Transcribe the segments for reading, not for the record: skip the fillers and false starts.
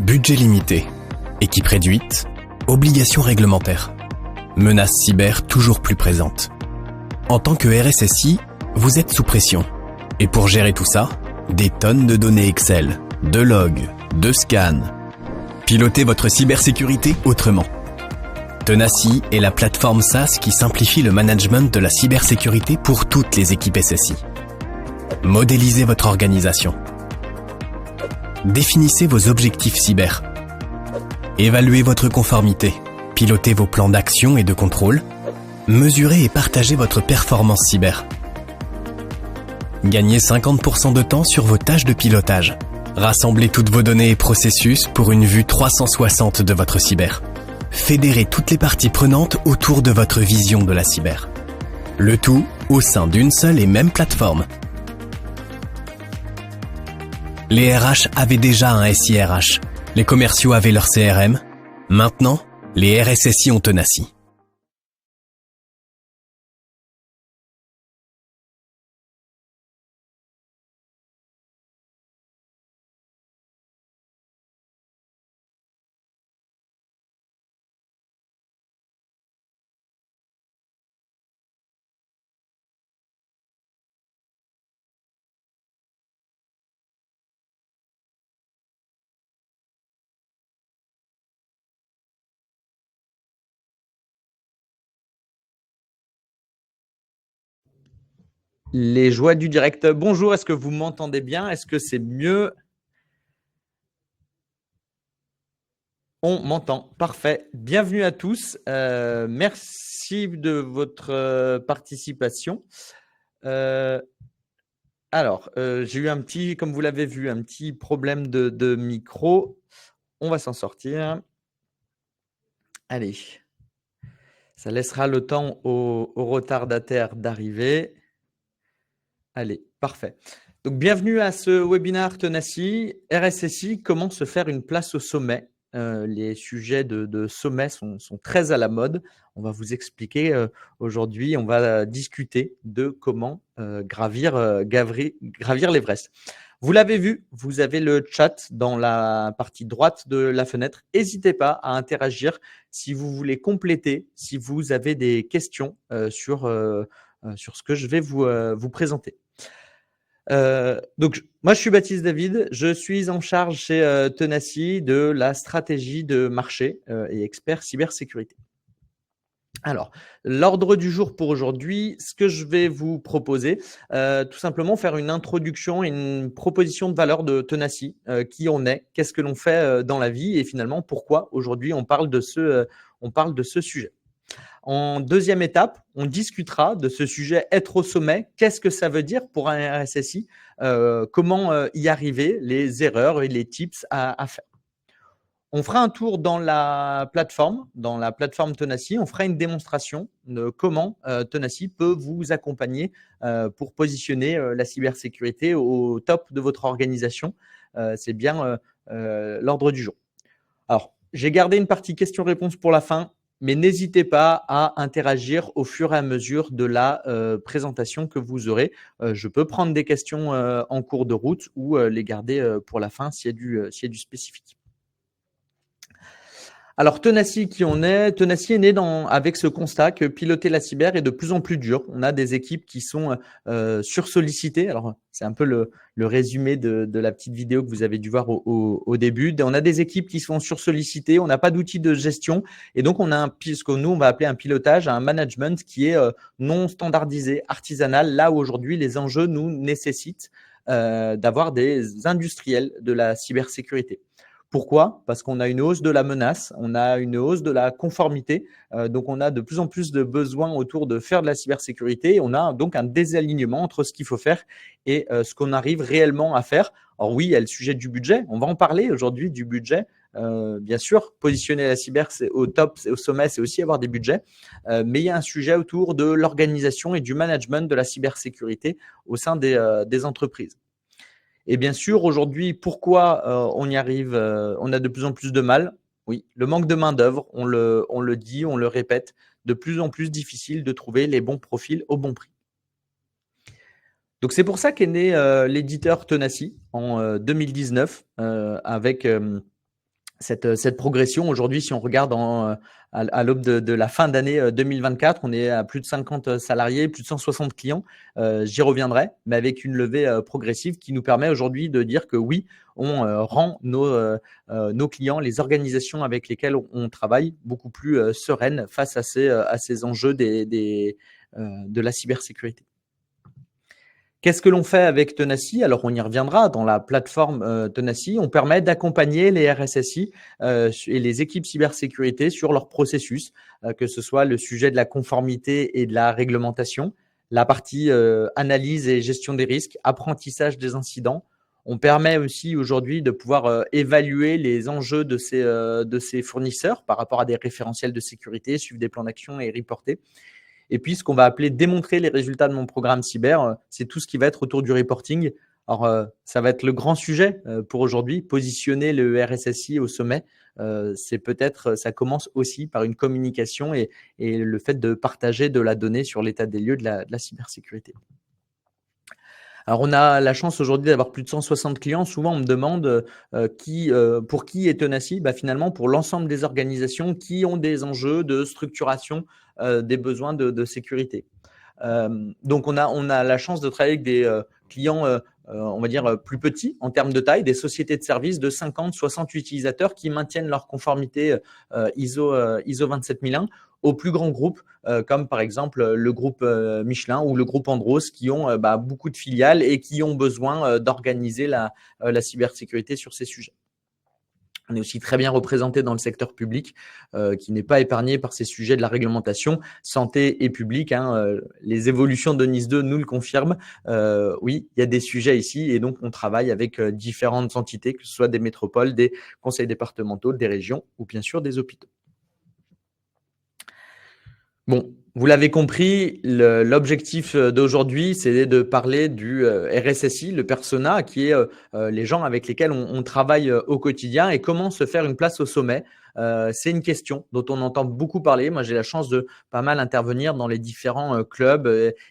Budget limité, équipe réduite, obligations réglementaires, menaces cyber toujours plus présentes. En tant que RSSI, vous êtes sous pression. Et pour gérer tout ça, des tonnes de données Excel, de logs, de scans. Pilotez votre cybersécurité autrement. Tenacity est la plateforme SaaS qui simplifie le management de la cybersécurité pour toutes les équipes SSI. Modélisez votre organisation. Définissez vos objectifs cyber. Évaluez votre conformité. Pilotez vos plans d'action et de contrôle. Mesurez et partagez votre performance cyber. Gagnez 50% de temps sur vos tâches de pilotage. Rassemblez toutes vos données et processus pour une vue 360 de votre cyber. Fédérez toutes les parties prenantes autour de votre vision de la cyber. Le tout au sein d'une seule et même plateforme. Les RH avaient déjà un SIRH. Les commerciaux avaient leur CRM. Maintenant, les RSSI ont Tenacity. Les joies du direct. Bonjour, est-ce que vous m'entendez bien? Est-ce que c'est mieux? On m'entend. Parfait. Bienvenue à tous. Merci de votre participation. Alors, j'ai eu comme vous l'avez vu, un petit problème de micro. On va s'en sortir. Allez. Ça laissera le temps aux retardataires d'arriver. Allez, parfait. Donc, bienvenue à ce webinaire Tenacity, RSSI, comment se faire une place au sommet. Les sujets de sommet sont très à la mode. On va vous expliquer aujourd'hui, on va discuter de comment gravir l'Everest. Vous l'avez vu, vous avez le chat dans la partie droite de la fenêtre. N'hésitez pas à interagir si vous voulez compléter, si vous avez des questions sur ce que je vais vous présenter. Donc, moi, je suis Baptiste David. Je suis en charge chez Tenacity de la stratégie de marché et expert cybersécurité. Alors, l'ordre du jour pour aujourd'hui, ce que je vais vous proposer, tout simplement faire une introduction et une proposition de valeur de Tenacity, qui on est, qu'est-ce que l'on fait dans la vie et finalement pourquoi aujourd'hui on parle de ce sujet. En deuxième étape, on discutera de ce sujet être au sommet. Qu'est-ce que ça veut dire pour un RSSI? Comment y arriver, les erreurs et les tips à faire. On fera un tour dans la plateforme Tenacity. On fera une démonstration de comment Tenacity peut vous accompagner pour positionner la cybersécurité au top de votre organisation. C'est bien l'ordre du jour. Alors, j'ai gardé une partie questions-réponses pour la fin. Mais n'hésitez pas à interagir au fur et à mesure de la présentation que vous aurez. Je peux prendre des questions en cours de route ou les garder pour la fin s'il y a du spécifique. Alors, Tenacity, qui on est? Tenacity est né avec ce constat que piloter la cyber est de plus en plus dur. On a des équipes qui sont sursollicitées. Alors, c'est un peu le résumé de la petite vidéo que vous avez dû voir au début. On a des équipes qui sont sursollicitées. On n'a pas d'outils de gestion. Et donc, on a ce que nous, on va appeler un pilotage, un management qui est non standardisé, artisanal. Là où aujourd'hui, les enjeux nous nécessitent d'avoir des industriels de la cybersécurité. Pourquoi? Parce qu'on a une hausse de la menace, on a une hausse de la conformité, donc on a de plus en plus de besoins autour de faire de la cybersécurité. On a donc un désalignement entre ce qu'il faut faire et ce qu'on arrive réellement à faire. Alors oui, il y a le sujet du budget, on va en parler aujourd'hui du budget. Bien sûr, positionner la cyber, c'est au top, c'est au sommet, c'est aussi avoir des budgets. Mais il y a un sujet autour de l'organisation et du management de la cybersécurité au sein des entreprises. Et bien sûr, aujourd'hui, pourquoi on y arrive, on a de plus en plus de mal? Oui, le manque de main-d'œuvre, on le dit, on le répète, de plus en plus difficile de trouver les bons profils au bon prix. Donc, c'est pour ça qu'est né l'éditeur Tenacity en 2019 avec cette progression. Aujourd'hui, si on regarde à l'aube de la fin d'année 2024, on est à plus de 50 salariés, plus de 160 clients. J'y reviendrai, mais avec une levée progressive qui nous permet aujourd'hui de dire que oui, on rend nos clients, les organisations avec lesquelles on travaille, beaucoup plus sereines face à ces enjeux de la cybersécurité. Qu'est-ce que l'on fait avec Tenacy? Alors, on y reviendra. Dans la plateforme Tenacy, on permet d'accompagner les RSSI et les équipes cybersécurité sur leur processus, que ce soit le sujet de la conformité et de la réglementation, la partie analyse et gestion des risques, apprentissage des incidents. On permet aussi aujourd'hui de pouvoir évaluer les enjeux de ces fournisseurs par rapport à des référentiels de sécurité, suivre des plans d'action et reporter. Et puis, ce qu'on va appeler démontrer les résultats de mon programme cyber, c'est tout ce qui va être autour du reporting. Alors, ça va être le grand sujet pour aujourd'hui, positionner le RSSI au sommet. C'est peut-être, ça commence aussi par une communication et le fait de partager de la donnée sur l'état des lieux de la cybersécurité. Alors, on a la chance aujourd'hui d'avoir plus de 160 clients. Souvent, on me demande pour qui est Tenacy. Finalement, pour l'ensemble des organisations qui ont des enjeux de structuration des besoins de sécurité. Donc, on a la chance de travailler avec des clients, on va dire, plus petits en termes de taille, des sociétés de services de 50, 60 utilisateurs qui maintiennent leur conformité ISO 27001 aux plus grands groupes, comme par exemple le groupe Michelin ou le groupe Andros, qui ont beaucoup de filiales et qui ont besoin d'organiser la cybersécurité sur ces sujets. On est aussi très bien représenté dans le secteur public, qui n'est pas épargné par ces sujets de la réglementation, santé et public. Les évolutions de NIS 2 nous le confirment. Oui, il y a des sujets ici et donc on travaille avec différentes entités, que ce soit des métropoles, des conseils départementaux, des régions ou bien sûr des hôpitaux. Bon, vous l'avez compris, l'objectif d'aujourd'hui, c'est de parler du RSSI, le persona, qui est les gens avec lesquels on travaille au quotidien et comment se faire une place au sommet. C'est une question dont on entend beaucoup parler. Moi, j'ai la chance de pas mal intervenir dans les différents clubs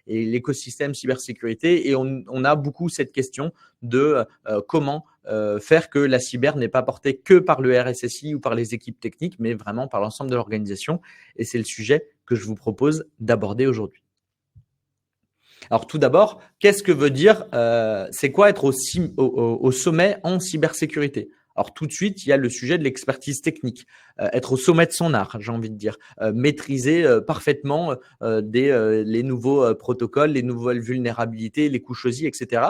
et l'écosystème cybersécurité et on a beaucoup cette question de comment faire que la cyber n'est pas portée que par le RSSI ou par les équipes techniques, mais vraiment par l'ensemble de l'organisation. Et c'est le sujet que je vous propose d'aborder aujourd'hui. Alors tout d'abord, qu'est-ce que veut dire, c'est quoi être au sommet en cybersécurité? Alors tout de suite, il y a le sujet de l'expertise technique, être au sommet de son art, j'ai envie de dire, maîtriser parfaitement les nouveaux protocoles, les nouvelles vulnérabilités, les couches OSI, etc.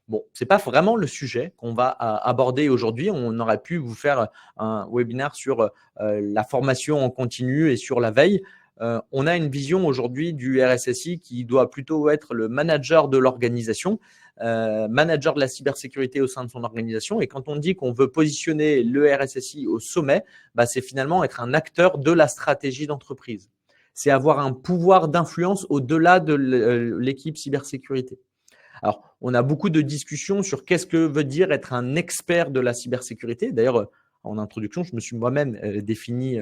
Bon, c'est pas vraiment le sujet qu'on va aborder aujourd'hui. On aurait pu vous faire un webinaire sur la formation en continu et sur la veille. On a une vision aujourd'hui du RSSI qui doit plutôt être le manager de l'organisation, manager de la cybersécurité au sein de son organisation. Et quand on dit qu'on veut positionner le RSSI au sommet, c'est finalement être un acteur de la stratégie d'entreprise. C'est avoir un pouvoir d'influence au-delà de l'équipe cybersécurité. Alors, on a beaucoup de discussions sur qu'est-ce que veut dire être un expert de la cybersécurité. D'ailleurs, en introduction, je me suis moi-même défini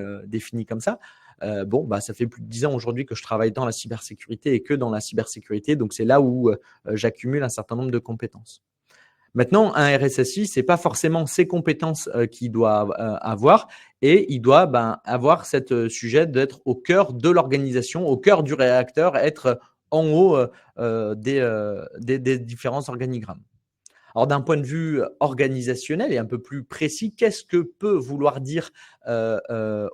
comme ça. Ça fait plus de 10 ans aujourd'hui que je travaille dans la cybersécurité et que dans la cybersécurité. Donc, c'est là où j'accumule un certain nombre de compétences. Maintenant, un RSSI, c'est pas forcément ses compétences qu'il doit avoir et il doit avoir cette sujet d'être au cœur de l'organisation, au cœur du réacteur, être en haut des différents organigrammes. Alors, d'un point de vue organisationnel et un peu plus précis, qu'est-ce que peut vouloir dire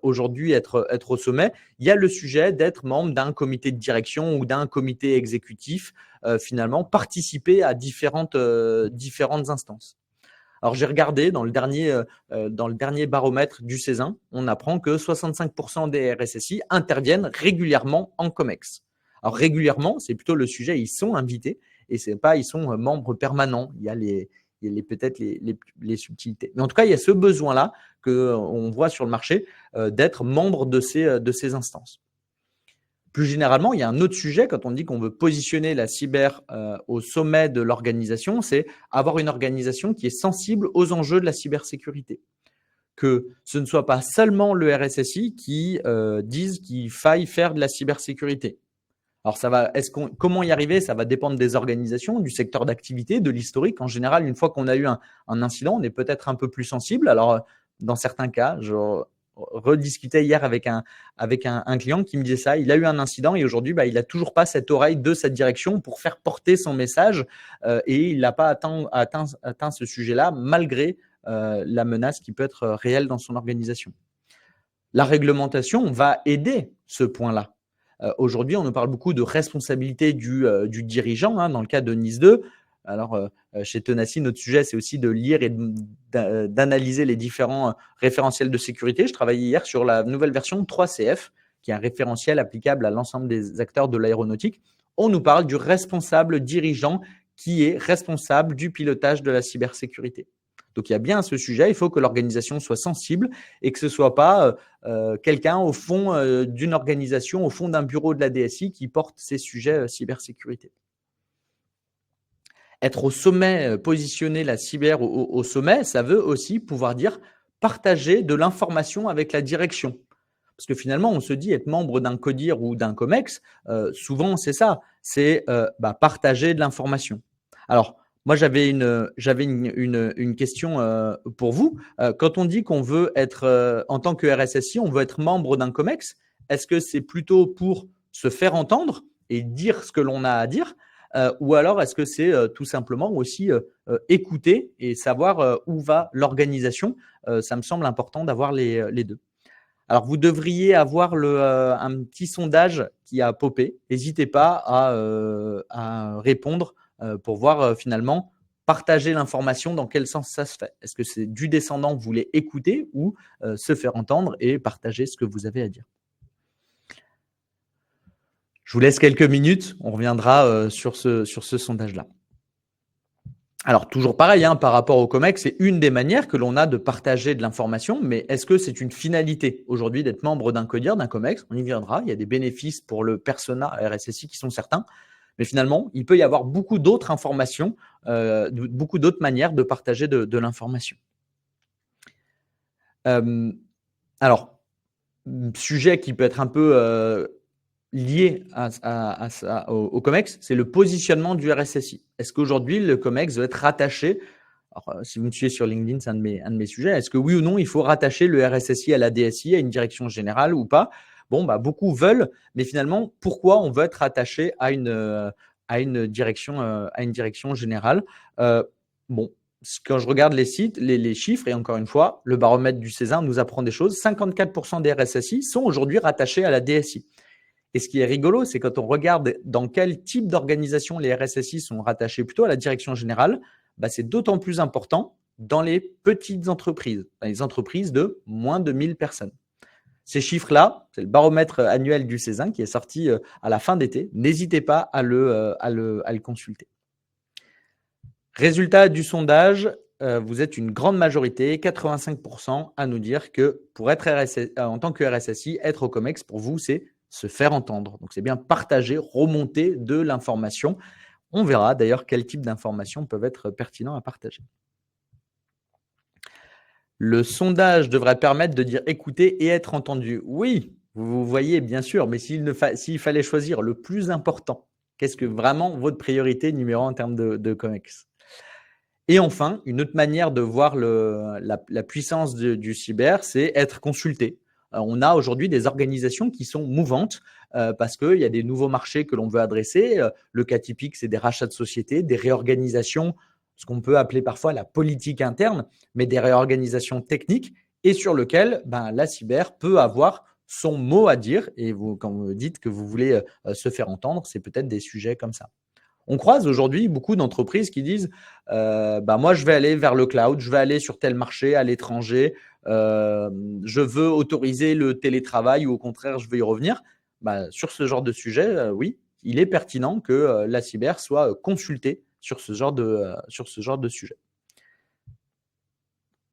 aujourd'hui être au sommet? Il y a le sujet d'être membre d'un comité de direction ou d'un comité exécutif, finalement, participer à différentes instances. Alors, j'ai regardé dans le dernier baromètre du Césin, on apprend que 65% des RSSI interviennent régulièrement en COMEX. Alors, régulièrement, c'est plutôt le sujet, ils sont invités. Et c'est pas, ils sont membres permanents. Il y a peut-être les subtilités. Mais en tout cas, il y a ce besoin-là qu'on voit sur le marché d'être membre de ces instances. Plus généralement, il y a un autre sujet quand on dit qu'on veut positionner la cyber au sommet de l'organisation, c'est avoir une organisation qui est sensible aux enjeux de la cybersécurité. Que ce ne soit pas seulement le RSSI qui dise qu'il faille faire de la cybersécurité. Alors, comment y arriver? Ça va dépendre des organisations, du secteur d'activité, de l'historique. En général, une fois qu'on a eu un incident, on est peut-être un peu plus sensible. Alors, dans certains cas. Je rediscutais hier avec un client qui me disait ça. Il a eu un incident et aujourd'hui, il n'a toujours pas cette oreille de cette direction pour faire porter son message et il n'a pas atteint ce sujet-là malgré la menace qui peut être réelle dans son organisation. La réglementation va aider ce point-là. Aujourd'hui, on nous parle beaucoup de responsabilité du dirigeant dans le cas de NIS 2. Alors, chez Tenaci, notre sujet, c'est aussi de lire et d'analyser les différents référentiels de sécurité. Je travaillais hier sur la nouvelle version 3CF, qui est un référentiel applicable à l'ensemble des acteurs de l'aéronautique. On nous parle du responsable dirigeant qui est responsable du pilotage de la cybersécurité. Donc, il y a bien ce sujet. Il faut que l'organisation soit sensible et que ce ne soit pas quelqu'un au fond d'une organisation, au fond d'un bureau de la DSI qui porte ces sujets cybersécurité. Être au sommet, positionner la cyber au sommet, ça veut aussi pouvoir dire partager de l'information avec la direction. Parce que finalement, on se dit être membre d'un CODIR ou d'un COMEX, souvent c'est ça, c'est partager de l'information. Alors, moi, j'avais une question pour vous. Quand on dit qu'on veut être, en tant que RSSI, on veut être membre d'un COMEX, est-ce que c'est plutôt pour se faire entendre et dire ce que l'on a à dire ou alors est-ce que c'est tout simplement aussi écouter et savoir où va l'organisation ça me semble important d'avoir les deux. Alors, vous devriez avoir un petit sondage qui a popé. N'hésitez pas à répondre pour voir finalement partager l'information, dans quel sens ça se fait. Est-ce que c'est du descendant, vous voulez écouter ou se faire entendre et partager ce que vous avez à dire? Je vous laisse quelques minutes, on reviendra sur ce sondage-là. Alors, toujours pareil, par rapport au COMEX, c'est une des manières que l'on a de partager de l'information, mais est-ce que c'est une finalité aujourd'hui d'être membre d'un CODIR, d'un COMEX? On y viendra, il y a des bénéfices pour le persona RSSI qui sont certains, mais finalement, il peut y avoir beaucoup d'autres informations, beaucoup d'autres manières de partager de l'information. Alors, sujet qui peut être un peu lié au COMEX, c'est le positionnement du RSSI. Est-ce qu'aujourd'hui, le COMEX doit être rattaché? Alors, si vous me suivez sur LinkedIn, c'est un de mes sujets. Est-ce que oui ou non, il faut rattacher le RSSI à la DSI, à une direction générale ou pas? Bon, beaucoup veulent, mais finalement, pourquoi on veut être rattaché à une direction générale? Quand je regarde les sites, les chiffres, et encore une fois, le baromètre du César nous apprend des choses. 54% des RSSI sont aujourd'hui rattachés à la DSI. Et ce qui est rigolo, c'est quand on regarde dans quel type d'organisation les RSSI sont rattachés plutôt à la direction générale, c'est d'autant plus important dans les petites entreprises, dans les entreprises de moins de 1000 personnes. Ces chiffres-là, c'est le baromètre annuel du César qui est sorti à la fin d'été. N'hésitez pas à le consulter. Résultat du sondage, vous êtes une grande majorité, 85%, à nous dire que pour être en tant que RSSI, être au COMEX, pour vous, c'est se faire entendre. Donc, c'est bien partager, remonter de l'information. On verra d'ailleurs quel type d'informations peuvent être pertinents à partager. Le sondage devrait permettre de dire écouter et être entendu. Oui, vous voyez, bien sûr, mais s'il fallait choisir le plus important, qu'est-ce que vraiment votre priorité numéro 1 en termes de COMEX? Et enfin, une autre manière de voir la puissance du cyber, c'est être consulté. On a aujourd'hui des organisations qui sont mouvantes parce qu'il y a des nouveaux marchés que l'on veut adresser. Le cas typique, c'est des rachats de sociétés, des réorganisations, ce qu'on peut appeler parfois la politique interne, mais des réorganisations techniques et sur lesquelles la cyber peut avoir son mot à dire. Et vous, quand vous dites que vous voulez se faire entendre, c'est peut-être des sujets comme ça. On croise aujourd'hui beaucoup d'entreprises qui disent moi, je vais aller vers le cloud, je vais aller sur tel marché à l'étranger, je veux autoriser le télétravail ou au contraire, je veux y revenir. Sur ce genre de sujet, oui, il est pertinent que la cyber soit consultée sur ce genre de sujet.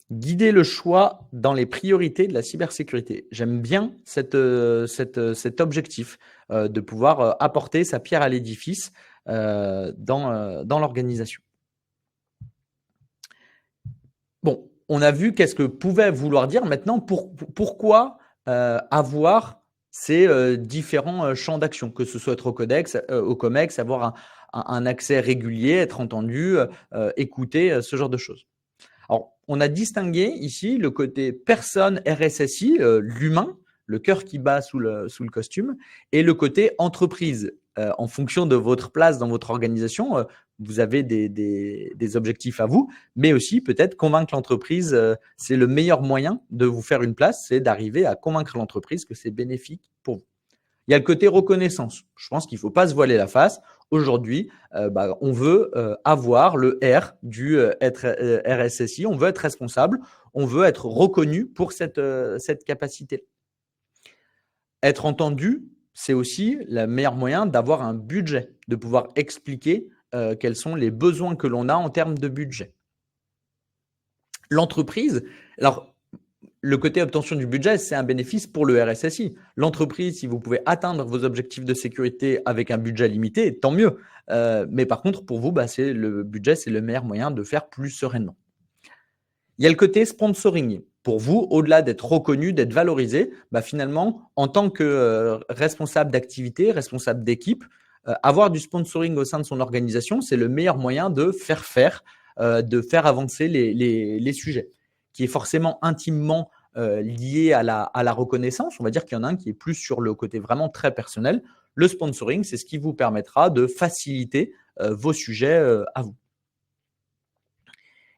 Guider le choix dans les priorités de la cybersécurité. J'aime bien cet objectif de pouvoir apporter sa pierre à l'édifice dans l'organisation. Bon, on a vu qu'est-ce que pouvait vouloir dire. Maintenant, pourquoi avoir ces différents champs d'action, que ce soit être au COMEX, avoir un accès régulier, être entendu, écouter, ce genre de choses. Alors, on a distingué ici le côté personne RSSI, l'humain, le cœur qui bat sous le costume, et le côté entreprise. En fonction de votre place dans votre organisation, vous avez des objectifs à vous, mais aussi peut-être convaincre l'entreprise. C'est le meilleur moyen de vous faire une place, c'est d'arriver à convaincre l'entreprise que c'est bénéfique pour vous. Il y a le côté reconnaissance. Je pense qu'il ne faut pas se voiler la face. Aujourd'hui, on veut avoir le R du être RSSI, on veut être responsable, on veut être reconnu pour cette capacité. Être entendu, c'est aussi le meilleur moyen d'avoir un budget, de pouvoir expliquer quels sont les besoins que l'on a en termes de budget. L'entreprise, alors le côté obtention du budget, c'est un bénéfice pour le RSSI. L'entreprise, si vous pouvez atteindre vos objectifs de sécurité avec un budget limité, tant mieux. Mais par contre, pour vous, le budget, c'est le meilleur moyen de faire plus sereinement. Il y a le côté sponsoring. Pour vous, au-delà d'être reconnu, d'être valorisé, finalement, en tant que responsable d'activité, responsable d'équipe, avoir du sponsoring au sein de son organisation, c'est le meilleur moyen de faire avancer les sujets, qui est forcément intimement lié à la reconnaissance. On va dire qu'il y en a un qui est plus sur le côté vraiment très personnel. Le sponsoring, c'est ce qui vous permettra de faciliter vos sujets à vous.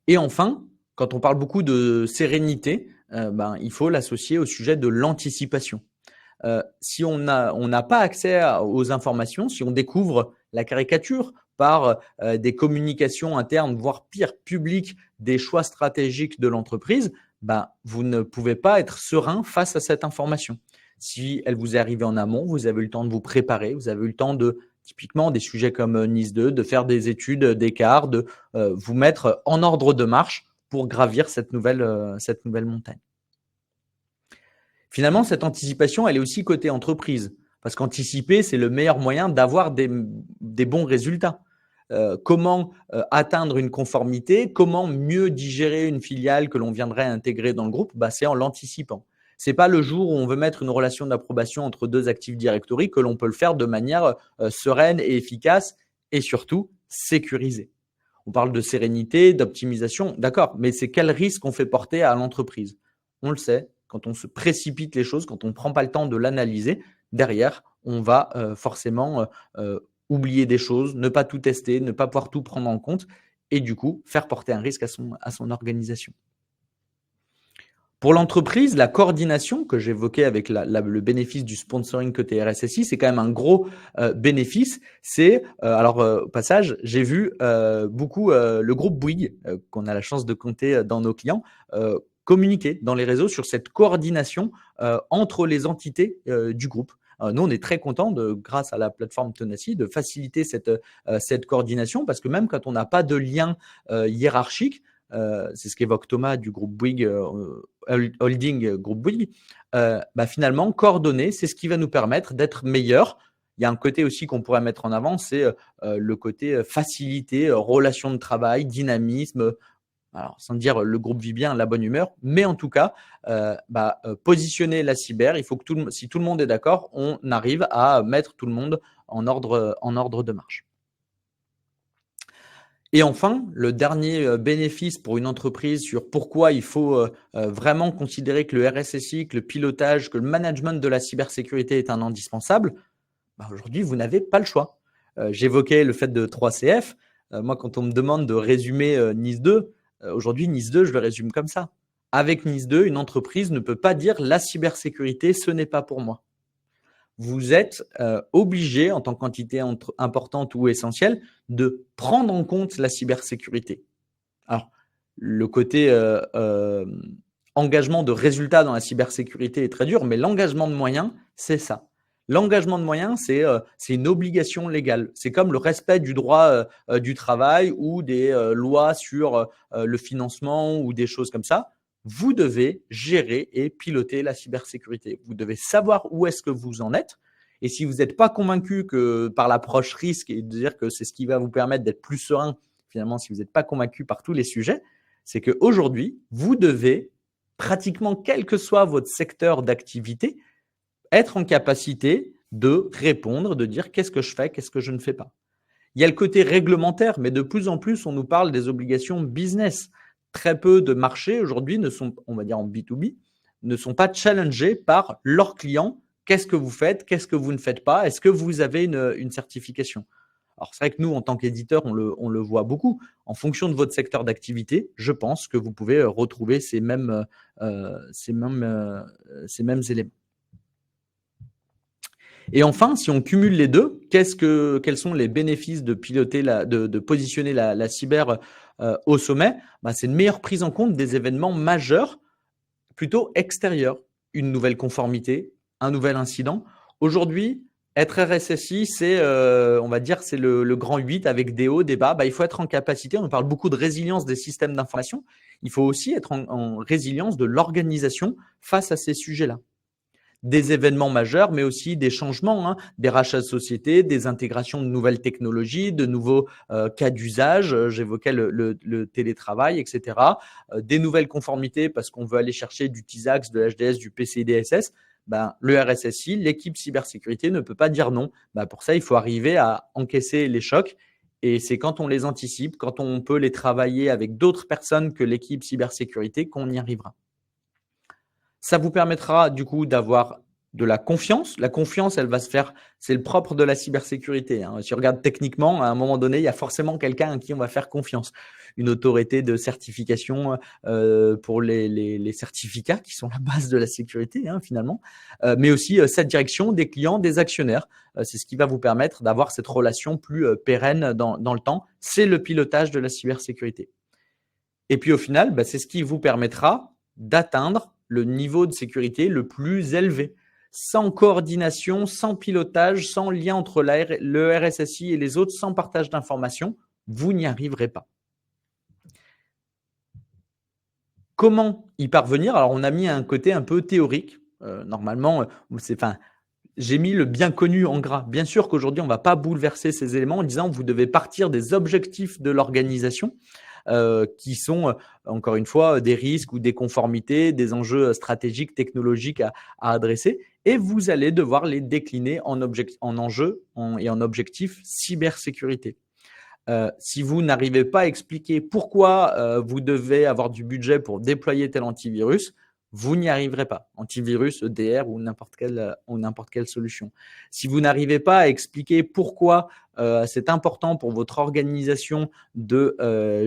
Et enfin, quand on parle beaucoup de sérénité, il faut l'associer au sujet de l'anticipation. Si on n'a pas accès aux informations, si on découvre la caricature par des communications internes, voire pire, publiques, des choix stratégiques de l'entreprise, vous ne pouvez pas être serein face à cette information. Si elle vous est arrivée en amont, vous avez eu le temps de vous préparer, vous avez eu le temps de, typiquement des sujets comme NIS 2, de faire des études d'écart, de vous mettre en ordre de marche pour gravir cette nouvelle montagne. Finalement, cette anticipation, elle est aussi côté entreprise, parce qu'anticiper, c'est le meilleur moyen d'avoir des bons résultats. Comment atteindre une conformité, comment mieux digérer une filiale que l'on viendrait intégrer dans le groupe, c'est en l'anticipant. Ce n'est pas le jour où on veut mettre une relation d'approbation entre deux Active Directory que l'on peut le faire de manière sereine et efficace et surtout sécurisée. On parle de sérénité, d'optimisation, d'accord, mais c'est quel risque on fait porter à l'entreprise? On le sait, quand on se précipite les choses, quand on ne prend pas le temps de l'analyser, derrière, on va forcément oublier des choses, ne pas tout tester, ne pas pouvoir tout prendre en compte et du coup, faire porter un risque à son organisation. Pour l'entreprise, la coordination que j'évoquais avec le bénéfice du sponsoring côté RSSI, c'est quand même un gros bénéfice. C'est, au passage, j'ai vu beaucoup le groupe Bouygues, qu'on a la chance de compter dans nos clients, communiquer dans les réseaux sur cette coordination entre les entités du groupe. Nous, on est très contents, grâce à la plateforme Tenacy, de faciliter cette coordination parce que même quand on n'a pas de lien hiérarchique, c'est ce qu'évoque Thomas du groupe Bouygues, Holding Groupe Bouygues, finalement, coordonner, c'est ce qui va nous permettre d'être meilleurs. Il y a un côté aussi qu'on pourrait mettre en avant, c'est le côté facilité, relation de travail, dynamisme. Alors, sans dire le groupe vit bien, la bonne humeur, mais en tout cas, positionner la cyber, il faut que si tout le monde est d'accord, on arrive à mettre tout le monde en ordre de marche. Et enfin, le dernier bénéfice pour une entreprise sur pourquoi il faut vraiment considérer que le RSSI, que le pilotage, que le management de la cybersécurité est un indispensable, aujourd'hui, vous n'avez pas le choix. J'évoquais le fait de 3CF. Moi, quand on me demande de résumer NIS 2, aujourd'hui, NIS 2, je le résume comme ça. Avec NIS 2, une entreprise ne peut pas dire la cybersécurité, ce n'est pas pour moi. Vous êtes obligé, en tant qu'entité importante ou essentielle, de prendre en compte la cybersécurité. Alors, le côté engagement de résultats dans la cybersécurité est très dur, mais l'engagement de moyens, c'est ça. L'engagement de moyens, c'est une obligation légale. C'est comme le respect du droit du travail ou des lois sur le financement ou des choses comme ça. Vous devez gérer et piloter la cybersécurité. Vous devez savoir où est-ce que vous en êtes. Et si vous n'êtes pas convaincu que par l'approche risque et de dire que c'est ce qui va vous permettre d'être plus serein, finalement, si vous n'êtes pas convaincu par tous les sujets, c'est qu'aujourd'hui, vous devez, pratiquement quel que soit votre secteur d'activité, être en capacité de répondre, de dire qu'est-ce que je fais, qu'est-ce que je ne fais pas. Il y a le côté réglementaire, mais de plus en plus, on nous parle des obligations business. très peu de marchés aujourd'hui ne sont, on va dire en B2B, ne sont pas challengés par leurs clients. Qu'est-ce que vous faites? Qu'est-ce que vous ne faites pas? Est-ce que vous avez une certification? Alors, c'est vrai que nous, en tant qu'éditeur, on le voit beaucoup. En fonction de votre secteur d'activité, je pense que vous pouvez retrouver ces mêmes éléments. Et enfin, si on cumule les deux, quels sont les bénéfices de piloter, de positionner la cyber au sommet? C'est une meilleure prise en compte des événements majeurs, plutôt extérieurs. Une nouvelle conformité, un nouvel incident. Aujourd'hui, être RSSI, c'est, on va dire, c'est le grand 8 avec des hauts, des bas. Il faut être en capacité, on parle beaucoup de résilience des systèmes d'information, il faut aussi être en résilience de l'organisation face à ces sujets-là. Des événements majeurs, mais aussi des changements, des rachats de sociétés, des intégrations de nouvelles technologies, de nouveaux cas d'usage. J'évoquais le télétravail, etc. Des nouvelles conformités parce qu'on veut aller chercher du TISAX, de l'HDS, du PCI DSS. Le RSSI, l'équipe cybersécurité ne peut pas dire non. Pour ça, il faut arriver à encaisser les chocs. Et c'est quand on les anticipe, quand on peut les travailler avec d'autres personnes que l'équipe cybersécurité qu'on y arrivera. Ça vous permettra du coup d'avoir de la confiance. La confiance, elle va se faire, c'est le propre de la cybersécurité. Si on regarde techniquement, à un moment donné, il y a forcément quelqu'un à qui on va faire confiance. Une autorité de certification pour les certificats qui sont la base de la sécurité finalement, mais aussi cette direction des clients, des actionnaires. C'est ce qui va vous permettre d'avoir cette relation plus pérenne dans le temps. C'est le pilotage de la cybersécurité. Et puis au final, c'est ce qui vous permettra d'atteindre le niveau de sécurité le plus élevé. Sans coordination, sans pilotage, sans lien entre le RSSI et les autres, sans partage d'informations, vous n'y arriverez pas. Comment y parvenir? Alors, on a mis un côté un peu théorique. Normalement, j'ai mis le bien connu en gras. Bien sûr qu'aujourd'hui, on ne va pas bouleverser ces éléments en disant vous devez partir des objectifs de l'organisation. Qui sont, encore une fois, des risques ou des conformités, des enjeux stratégiques, technologiques à adresser. Et vous allez devoir les décliner en enjeux et en objectifs cybersécurité. Si vous n'arrivez pas à expliquer pourquoi vous devez avoir du budget pour déployer tel antivirus, vous n'y arriverez pas. Antivirus, EDR ou n'importe quelle solution. Si vous n'arrivez pas à expliquer pourquoi c'est important pour votre organisation de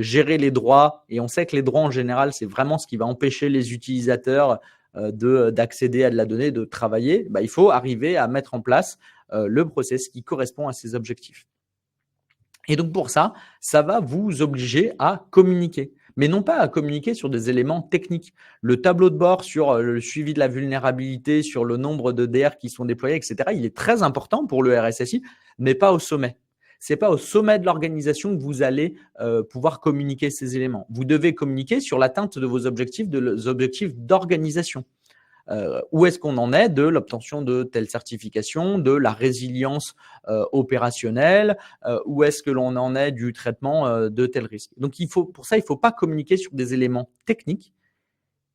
gérer les droits, et on sait que les droits en général, c'est vraiment ce qui va empêcher les utilisateurs d'accéder à de la donnée, de travailler, il faut arriver à mettre en place le process qui correspond à ces objectifs. Et donc pour ça, ça va vous obliger à communiquer. Mais non pas à communiquer sur des éléments techniques. Le tableau de bord sur le suivi de la vulnérabilité, sur le nombre de DR qui sont déployés, etc., il est très important pour le RSSI, mais pas au sommet. Ce n'est pas au sommet de l'organisation que vous allez pouvoir communiquer ces éléments. Vous devez communiquer sur l'atteinte de vos objectifs, d'organisation. Où est-ce qu'on en est de l'obtention de telle certification, de la résilience opérationnelle, où est-ce que l'on en est du traitement de tel risque. Donc, pour ça, il ne faut pas communiquer sur des éléments techniques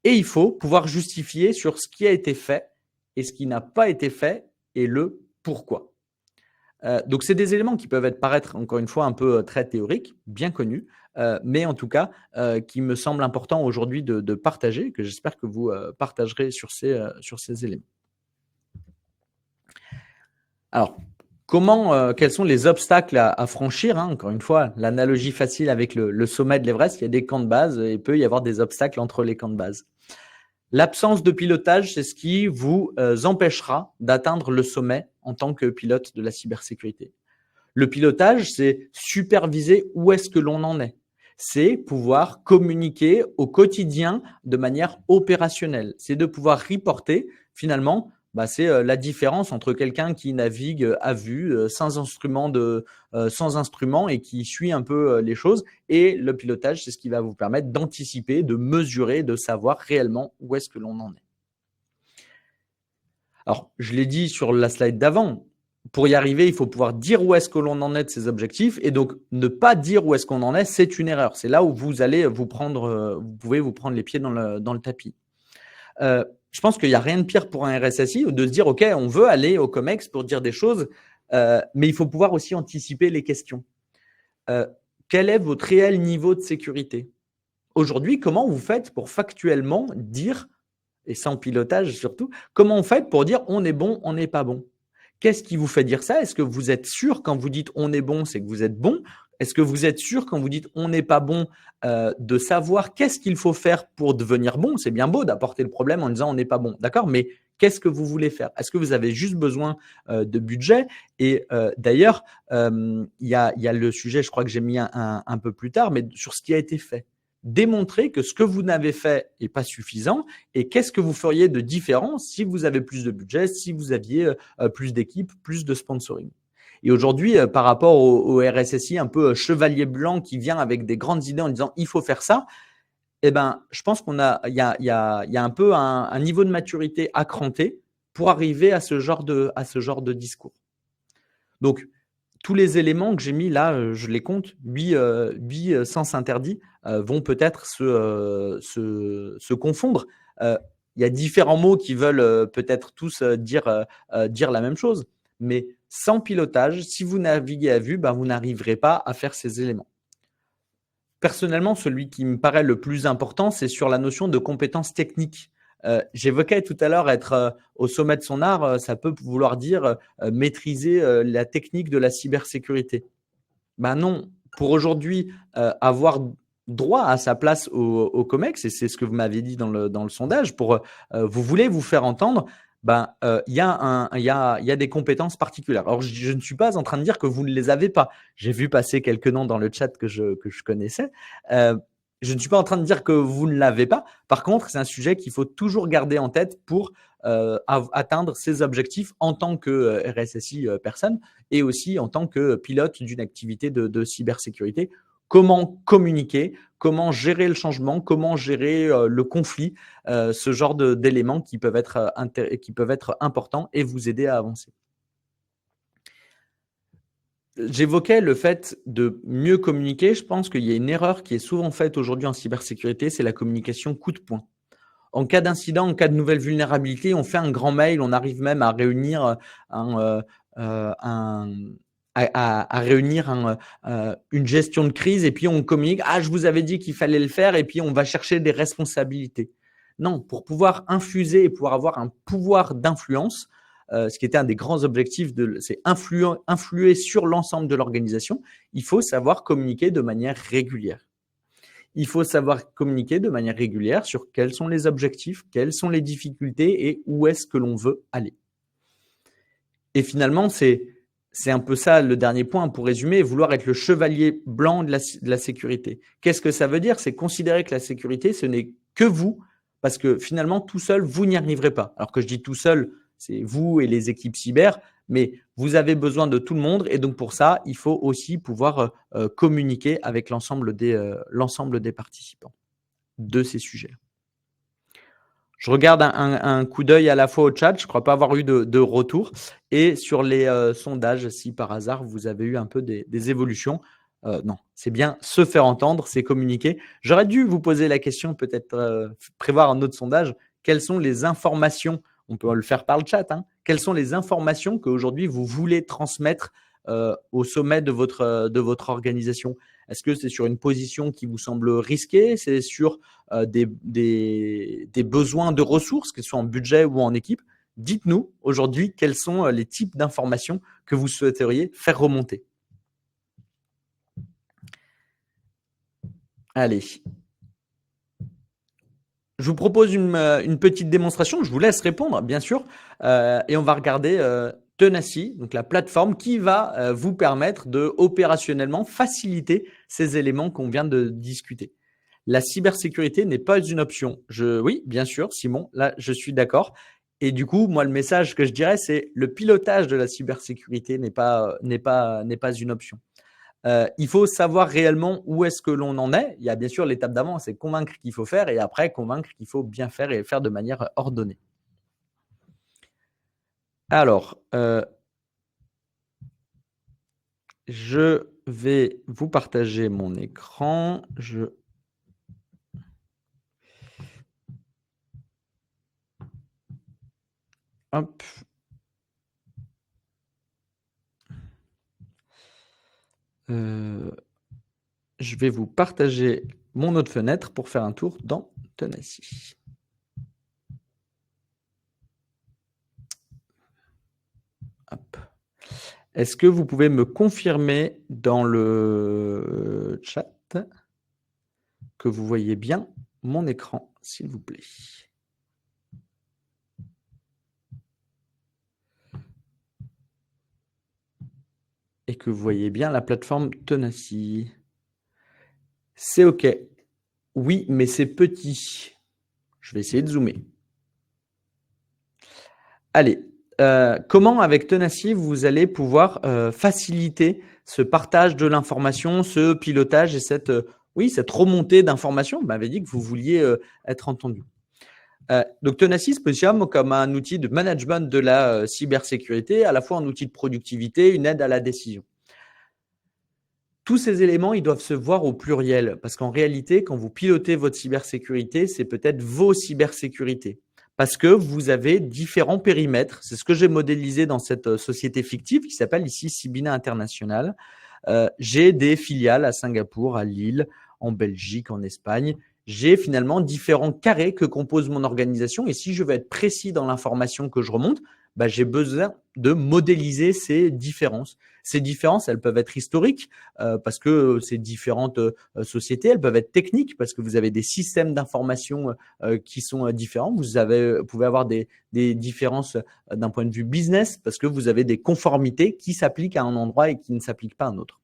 et il faut pouvoir justifier sur ce qui a été fait et ce qui n'a pas été fait et le pourquoi. Donc, c'est des éléments qui peuvent paraître, encore une fois, un peu très théoriques, bien connus, mais en tout cas, qui me semble important aujourd'hui de partager, que j'espère que vous partagerez sur ces éléments. Alors, quels sont les obstacles à franchir Encore une fois, l'analogie facile avec le sommet de l'Everest, il y a des camps de base et il peut y avoir des obstacles entre les camps de base. L'absence de pilotage, c'est ce qui vous empêchera d'atteindre le sommet en tant que pilote de la cybersécurité. Le pilotage, c'est superviser où est-ce que l'on en est. C'est pouvoir communiquer au quotidien de manière opérationnelle. C'est de pouvoir reporter, finalement, c'est la différence entre quelqu'un qui navigue à vue, sans instrument et qui suit un peu les choses. Et le pilotage, c'est ce qui va vous permettre d'anticiper, de mesurer, de savoir réellement où est-ce que l'on en est. Alors, je l'ai dit sur la slide d'avant, pour y arriver, il faut pouvoir dire où est-ce que l'on en est de ses objectifs et donc ne pas dire où est-ce qu'on en est, c'est une erreur. C'est là où vous allez vous pouvez vous prendre les pieds dans le tapis. Je pense qu'il n'y a rien de pire pour un RSSI de se dire, OK, on veut aller au COMEX pour dire des choses, mais il faut pouvoir aussi anticiper les questions. Quel est votre réel niveau de sécurité? aujourd'hui, comment vous faites pour factuellement dire, et sans pilotage surtout, comment on fait pour dire on est bon, on n'est pas bon? Qu'est-ce qui vous fait dire ça? Est-ce que vous êtes sûr quand vous dites on est bon, c'est que vous êtes bon? Est-ce que vous êtes sûr quand vous dites on n'est pas bon, de savoir qu'est-ce qu'il faut faire pour devenir bon? C'est bien beau d'apporter le problème en disant on n'est pas bon, d'accord, mais qu'est-ce que vous voulez faire? Est-ce que vous avez juste besoin de budget? Et d'ailleurs, il y a le sujet, je crois que j'ai mis un peu plus tard, mais sur ce qui a été fait. Démontrer que ce que vous n'avez fait n'est pas suffisant et qu'est-ce que vous feriez de différent si vous avez plus de budget, si vous aviez plus d'équipes, plus de sponsoring. Et aujourd'hui, par rapport au RSSI un peu chevalier blanc qui vient avec des grandes idées en disant il faut faire ça, eh ben, je pense qu'il y a un peu un niveau de maturité à cranter pour arriver à ce genre de discours. Donc, tous les éléments que j'ai mis là, je les compte, 8 sens interdits vont peut-être se confondre. Il y a différents mots qui veulent peut-être tous dire la même chose, mais sans pilotage, si vous naviguez à vue, ben, vous n'arriverez pas à faire ces éléments. Personnellement, celui qui me paraît le plus important, c'est sur la notion de compétences techniques. J'évoquais tout à l'heure être au sommet de son art, ça peut vouloir dire maîtriser la technique de la cybersécurité. Ben non, pour aujourd'hui avoir droit à sa place au COMEX, et c'est ce que vous m'avez dit dans le sondage, pour vous voulez vous faire entendre, ben, il y a des compétences particulières. Alors, je ne suis pas en train de dire que vous ne les avez pas. J'ai vu passer quelques noms dans le chat que je connaissais. Je ne suis pas en train de dire que vous ne l'avez pas. Par contre, c'est un sujet qu'il faut toujours garder en tête pour atteindre ses objectifs en tant que RSSI personne et aussi en tant que pilote d'une activité de cybersécurité. Comment communiquer, comment gérer le changement, comment gérer le conflit, ce genre d'éléments qui peuvent être importants et vous aider à avancer. J'évoquais le fait de mieux communiquer. Je pense qu'il y a une erreur qui est souvent faite aujourd'hui en cybersécurité, c'est la communication coup de poing. En cas d'incident, en cas de nouvelle vulnérabilité, on fait un grand mail, on arrive même à réunir une gestion de crise et puis on communique. Ah, je vous avais dit qu'il fallait le faire et puis on va chercher des responsabilités. Non, pour pouvoir infuser et pouvoir avoir un pouvoir d'influence, ce qui était un des grands objectifs, c'est influer sur l'ensemble de l'organisation, il faut savoir communiquer de manière régulière. Il faut savoir communiquer de manière régulière sur quels sont les objectifs, quelles sont les difficultés et où est-ce que l'on veut aller. Et finalement, c'est un peu ça le dernier point pour résumer, vouloir être le chevalier blanc de la sécurité. Qu'est-ce que ça veut dire? C'est considérer que la sécurité, ce n'est que vous, parce que finalement, tout seul, vous n'y arriverez pas. Alors que je dis tout seul, c'est vous et les équipes cyber, mais vous avez besoin de tout le monde et donc pour ça, il faut aussi pouvoir communiquer avec l'ensemble des participants de ces sujets. Je regarde un coup d'œil à la fois au chat, je ne crois pas avoir eu de retour, et sur les sondages, si par hasard vous avez eu un peu des évolutions. Non, c'est bien se faire entendre, c'est communiquer. J'aurais dû vous poser la question, peut-être prévoir un autre sondage. Quelles sont les informations, on peut le faire par le chat, hein, quelles sont les informations qu'aujourd'hui vous voulez transmettre au sommet de votre organisation? Est-ce que c'est sur une position qui vous semble risquée? C'est sur des besoins de ressources, que ce soit en budget ou en équipe? Dites-nous aujourd'hui quels sont les types d'informations que vous souhaiteriez faire remonter. Allez. Je vous propose une petite démonstration. Je vous laisse répondre, bien sûr. Et on va regarder Tenacy, donc la plateforme qui va vous permettre de opérationnellement faciliter ces éléments qu'on vient de discuter. La cybersécurité n'est pas une option. Oui, bien sûr, Simon, là, je suis d'accord. Et du coup, moi, le message que je dirais, c'est le pilotage de la cybersécurité n'est pas une option. Il faut savoir réellement où est-ce que l'on en est. Il y a bien sûr l'étape d'avant, c'est convaincre qu'il faut faire et après convaincre qu'il faut bien faire et faire de manière ordonnée. Alors, je vais vous partager mon écran. Hop. Je vais vous partager mon autre fenêtre pour faire un tour dans Tenacy. Hop. Est-ce que vous pouvez me confirmer dans le chat que vous voyez bien mon écran, s'il vous plaît? Et que vous voyez bien la plateforme Tenacy. C'est OK. Oui, mais c'est petit. Je vais essayer de zoomer. Allez, comment avec Tenacy, vous allez pouvoir faciliter ce partage de l'information, ce pilotage et cette remontée d'informations? Vous m'avez dit que vous vouliez être entendu. Donc Tenacy se positionne comme un outil de management de la cybersécurité, à la fois un outil de productivité, une aide à la décision. Tous ces éléments, ils doivent se voir au pluriel, parce qu'en réalité, quand vous pilotez votre cybersécurité, c'est peut-être vos cybersécurités, parce que vous avez différents périmètres. C'est ce que j'ai modélisé dans cette société fictive qui s'appelle ici Sibina International. J'ai des filiales à Singapour, à Lille, en Belgique, en Espagne. J'ai finalement différents carrés que compose mon organisation. Et si je veux être précis dans l'information que je remonte, j'ai besoin de modéliser ces différences. Ces différences, elles peuvent être historiques parce que ces différentes sociétés, elles peuvent être techniques parce que vous avez des systèmes d'information qui sont différents. Vous pouvez avoir des différences d'un point de vue business parce que vous avez des conformités qui s'appliquent à un endroit et qui ne s'appliquent pas à un autre.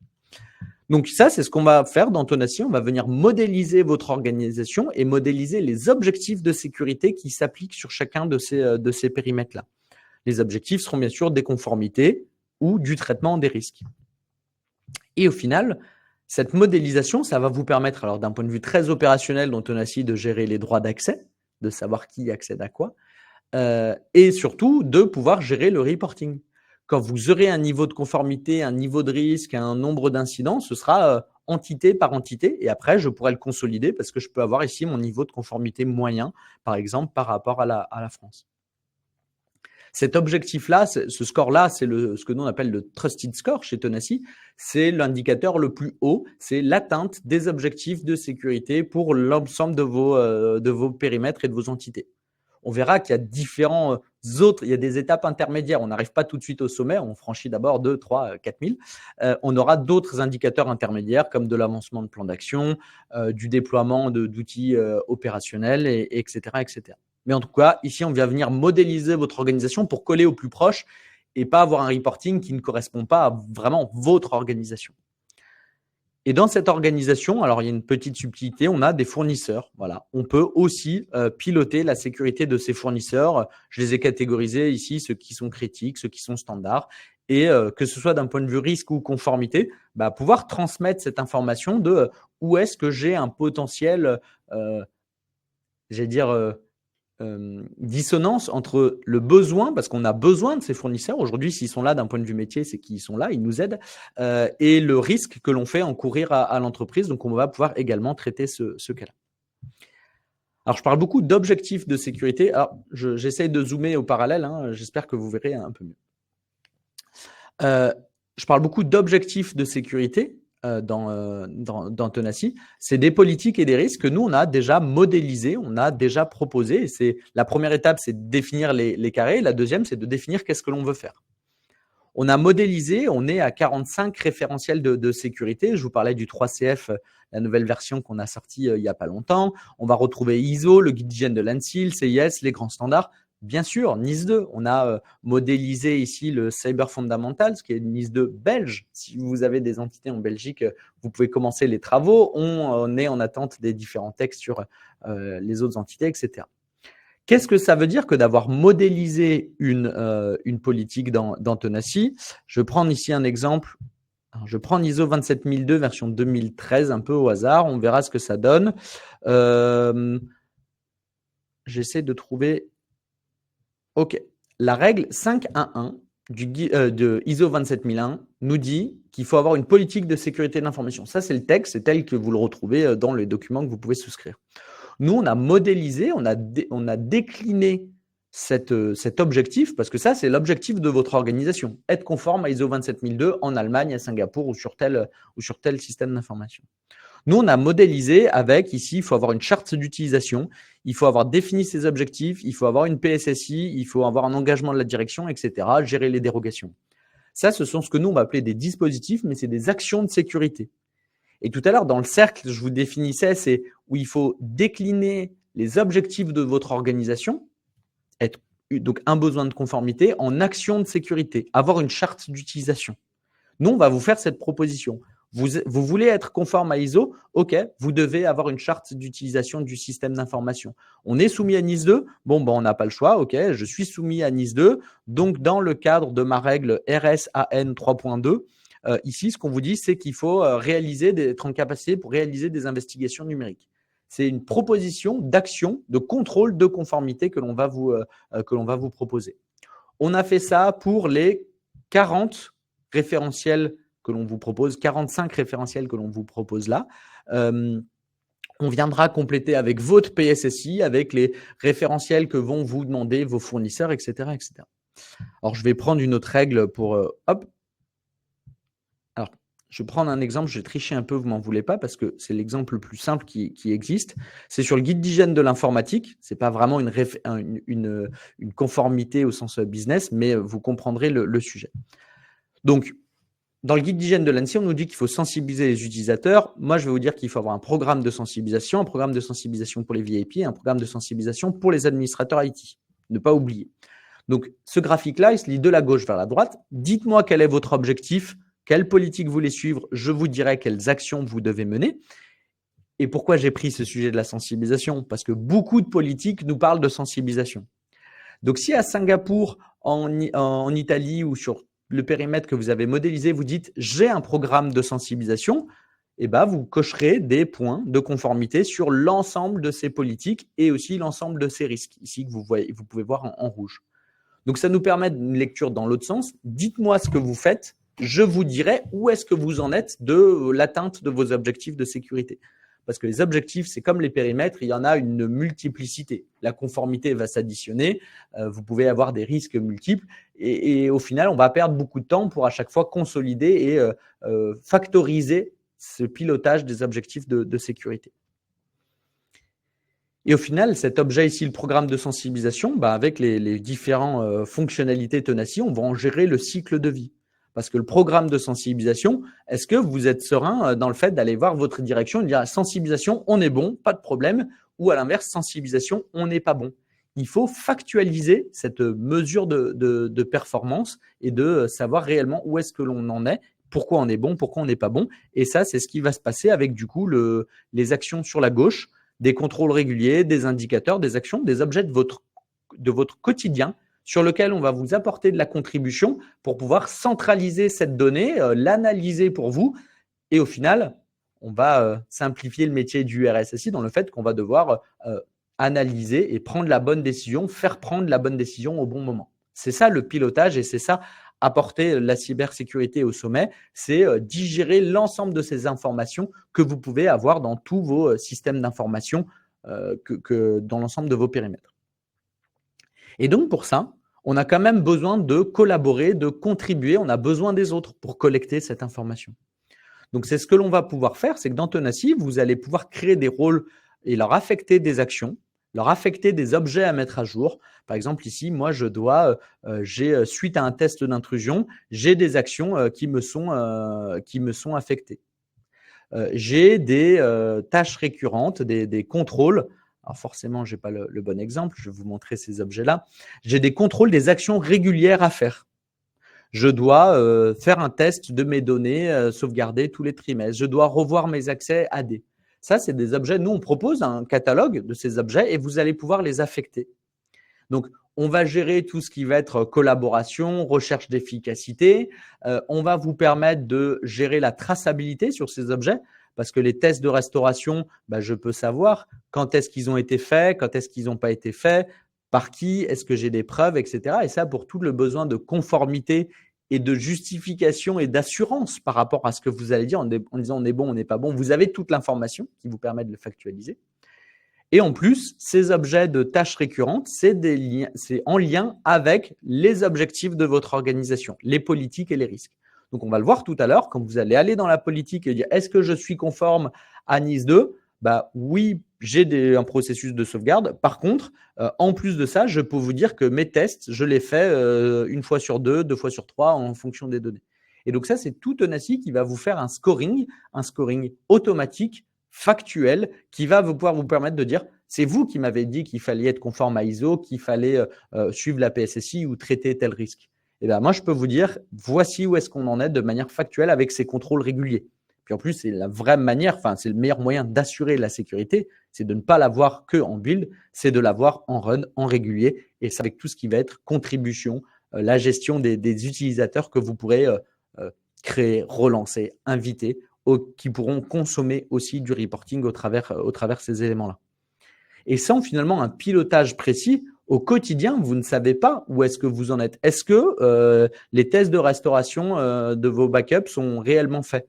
Donc ça, c'est ce qu'on va faire dans Tenacy. On va venir modéliser votre organisation et modéliser les objectifs de sécurité qui s'appliquent sur chacun de ces périmètres-là. Les objectifs seront bien sûr des conformités ou du traitement des risques. Et au final, cette modélisation, ça va vous permettre, alors d'un point de vue très opérationnel dans Tenacy, de gérer les droits d'accès, de savoir qui accède à quoi, et surtout de pouvoir gérer le reporting. Quand vous aurez un niveau de conformité, un niveau de risque, un nombre d'incidents, ce sera entité par entité. Et après, je pourrai le consolider parce que je peux avoir ici mon niveau de conformité moyen, par exemple, par rapport à la France. Cet objectif-là, ce score-là, c'est ce que nous on appelle le Trusted Score chez Tenacy. C'est l'indicateur le plus haut. C'est l'atteinte des objectifs de sécurité pour l'ensemble de vos périmètres et de vos entités. On verra qu'il y a différents autres, il y a des étapes intermédiaires. On n'arrive pas tout de suite au sommet, on franchit d'abord 2, 3, 4 000. On aura d'autres indicateurs intermédiaires comme de l'avancement de plan d'action, du déploiement d'outils opérationnels, etc., etc. Mais en tout cas, ici, on vient venir modéliser votre organisation pour coller au plus proche et pas avoir un reporting qui ne correspond pas à vraiment votre organisation. Et dans cette organisation, alors il y a une petite subtilité, on a des fournisseurs. Voilà. On peut aussi piloter la sécurité de ces fournisseurs. Je les ai catégorisés ici, ceux qui sont critiques, ceux qui sont standards. Et que ce soit d'un point de vue risque ou conformité, pouvoir transmettre cette information de où est-ce que j'ai un potentiel, dissonance entre le besoin, parce qu'on a besoin de ces fournisseurs. Aujourd'hui, s'ils sont là d'un point de vue métier, c'est qu'ils sont là, ils nous aident, et le risque que l'on fait encourir à l'entreprise. Donc, on va pouvoir également traiter ce cas-là. Alors, je parle beaucoup d'objectifs de sécurité. Alors, j'essaie de zoomer au parallèle. J'espère que vous verrez un peu mieux. Je parle beaucoup d'objectifs de sécurité dans Tenacy. C'est des politiques et des risques que nous, on a déjà modélisés, on a déjà proposés. La première étape, c'est de définir les carrés. La deuxième, c'est de définir qu'est-ce que l'on veut faire. On a modélisé, on est à 45 référentiels de sécurité. Je vous parlais du 3CF, la nouvelle version qu'on a sortie il n'y a pas longtemps. On va retrouver ISO, le guide d'hygiène de l'ANSSI, CIS, les grands standards. Bien sûr, NIS 2, on a modélisé ici le Cyber Fundamentals, qui est NIS 2 belge. Si vous avez des entités en Belgique, vous pouvez commencer les travaux. On est en attente des différents textes sur les autres entités, etc. Qu'est-ce que ça veut dire que d'avoir modélisé une politique dans Tenacy? Je vais prendre ici un exemple. Alors, je prends ISO 27002 version 2013, un peu au hasard. On verra ce que ça donne. J'essaie de trouver… OK. La règle 5.1.1 de ISO 27001 nous dit qu'il faut avoir une politique de sécurité de l'information. Ça, c'est le texte, c'est tel que vous le retrouvez dans les documents que vous pouvez souscrire. Nous, on a modélisé, on a décliné cet objectif, parce que ça, c'est l'objectif de votre organisation. Être conforme à ISO 27002 en Allemagne, à Singapour ou sur tel système d'information. Nous, on a modélisé avec, ici, il faut avoir une charte d'utilisation, il faut avoir défini ses objectifs, il faut avoir une PSSI, il faut avoir un engagement de la direction, etc., gérer les dérogations. Ça, ce sont ce que nous, on va appeler des dispositifs, mais c'est des actions de sécurité. Et tout à l'heure, dans le cercle, je vous définissais, c'est où il faut décliner les objectifs de votre organisation, donc un besoin de conformité, en actions de sécurité, avoir une charte d'utilisation. Nous, on va vous faire cette proposition. Vous voulez être conforme à ISO, OK, vous devez avoir une charte d'utilisation du système d'information. On est soumis à NIS 2, bon, on n'a pas le choix, OK, je suis soumis à NIS 2, donc dans le cadre de ma règle RSAN 3.2, ici, ce qu'on vous dit, c'est qu'il faut être en capacité pour réaliser des investigations numériques. C'est une proposition d'action, de contrôle de conformité que l'on va vous proposer. On a fait ça pour les 40 référentiels que l'on vous propose, 45 référentiels que l'on vous propose là. On viendra compléter avec votre PSSI, avec les référentiels que vont vous demander vos fournisseurs, etc., etc. Alors, je vais prendre une autre règle pour… hop. Alors, je vais prendre un exemple, je vais tricher un peu, vous m'en voulez pas, parce que c'est l'exemple le plus simple qui existe. C'est sur le guide d'hygiène de l'informatique. Ce n'est pas vraiment une conformité au sens business, mais vous comprendrez le sujet. Donc, dans le guide d'hygiène de l'ANSSI, on nous dit qu'il faut sensibiliser les utilisateurs. Moi, je vais vous dire qu'il faut avoir un programme de sensibilisation pour les VIP et un programme de sensibilisation pour les administrateurs IT. Ne pas oublier. Donc, ce graphique-là, il se lit de la gauche vers la droite. Dites-moi quel est votre objectif, quelle politique vous voulez suivre. Je vous dirai quelles actions vous devez mener. Et pourquoi j'ai pris ce sujet de la sensibilisation? Parce que beaucoup de politiques nous parlent de sensibilisation. Donc, si à Singapour, en Italie ou sur le périmètre que vous avez modélisé, vous dites « j'ai un programme de sensibilisation », eh ben, vous cocherez des points de conformité sur l'ensemble de ces politiques et aussi l'ensemble de ces risques, ici que vous pouvez voir en rouge. Donc, ça nous permet une lecture dans l'autre sens. Dites-moi ce que vous faites, je vous dirai où est-ce que vous en êtes de l'atteinte de vos objectifs de sécurité. Parce que les objectifs, c'est comme les périmètres, il y en a une multiplicité. La conformité va s'additionner, vous pouvez avoir des risques multiples et au final, on va perdre beaucoup de temps pour à chaque fois consolider et factoriser ce pilotage des objectifs de sécurité. Et au final, cet objet ici, le programme de sensibilisation, avec les différentes fonctionnalités Tenaci, on va en gérer le cycle de vie. Parce que le programme de sensibilisation, est-ce que vous êtes serein dans le fait d'aller voir votre direction et de dire sensibilisation, on est bon, pas de problème, ou à l'inverse, sensibilisation, on n'est pas bon. Il faut factualiser cette mesure de performance et de savoir réellement où est-ce que l'on en est, pourquoi on est bon, pourquoi on n'est pas bon. Et ça, c'est ce qui va se passer avec du coup les actions sur la gauche, des contrôles réguliers, des indicateurs, des actions, des objets de votre quotidien sur lequel on va vous apporter de la contribution pour pouvoir centraliser cette donnée, l'analyser pour vous. Et au final, on va simplifier le métier du RSSI dans le fait qu'on va devoir analyser et prendre la bonne décision, faire prendre la bonne décision au bon moment. C'est ça le pilotage et c'est ça apporter la cybersécurité au sommet, c'est digérer l'ensemble de ces informations que vous pouvez avoir dans tous vos systèmes d'information dans l'ensemble de vos périmètres. Et donc, pour ça, on a quand même besoin de collaborer, de contribuer. On a besoin des autres pour collecter cette information. Donc, c'est ce que l'on va pouvoir faire. C'est que dans Tenaci, vous allez pouvoir créer des rôles et leur affecter des actions, leur affecter des objets à mettre à jour. Par exemple, ici, moi, suite à un test d'intrusion, j'ai des actions qui me sont affectées. J'ai des tâches récurrentes, des contrôles. Alors forcément, je n'ai pas le bon exemple, je vais vous montrer ces objets-là. J'ai des contrôles des actions régulières à faire. Je dois faire un test de mes données sauvegardées tous les trimestres. Je dois revoir mes accès AD. Ça, c'est des objets. Nous, on propose un catalogue de ces objets et vous allez pouvoir les affecter. Donc, on va gérer tout ce qui va être collaboration, recherche d'efficacité. On va vous permettre de gérer la traçabilité sur ces objets. Parce que les tests de restauration, je peux savoir quand est-ce qu'ils ont été faits, quand est-ce qu'ils n'ont pas été faits, par qui, est-ce que j'ai des preuves, etc. Et ça, pour tout le besoin de conformité et de justification et d'assurance par rapport à ce que vous allez dire en disant on est bon, on n'est pas bon. Vous avez toute l'information qui vous permet de le factualiser. Et en plus, ces objets de tâches récurrentes, c'est en lien avec les objectifs de votre organisation, les politiques et les risques. Donc, on va le voir tout à l'heure, quand vous allez aller dans la politique et dire « Est-ce que je suis conforme à NIS 2 ?» Oui, j'ai un processus de sauvegarde. Par contre, en plus de ça, je peux vous dire que mes tests, je les fais une fois sur deux fois sur trois en fonction des données. Et donc ça, c'est tout Tenacy qui va vous faire un scoring automatique, factuel, qui va pouvoir vous permettre de dire c'est vous qui m'avez dit qu'il fallait être conforme à ISO, qu'il fallait suivre la PSSI ou traiter tel risque. Et bien moi, je peux vous dire voici où est-ce qu'on en est de manière factuelle avec ces contrôles réguliers. Puis en plus, c'est la vraie manière, c'est le meilleur moyen d'assurer la sécurité, c'est de ne pas l'avoir que en build, c'est de l'avoir en run, en régulier, et c'est avec tout ce qui va être contribution, la gestion des utilisateurs que vous pourrez créer, relancer, inviter, qui pourront consommer aussi du reporting au travers ces éléments-là. Et sans finalement un pilotage précis, au quotidien, vous ne savez pas où est-ce que vous en êtes. Est-ce que les tests de restauration de vos backups sont réellement faits?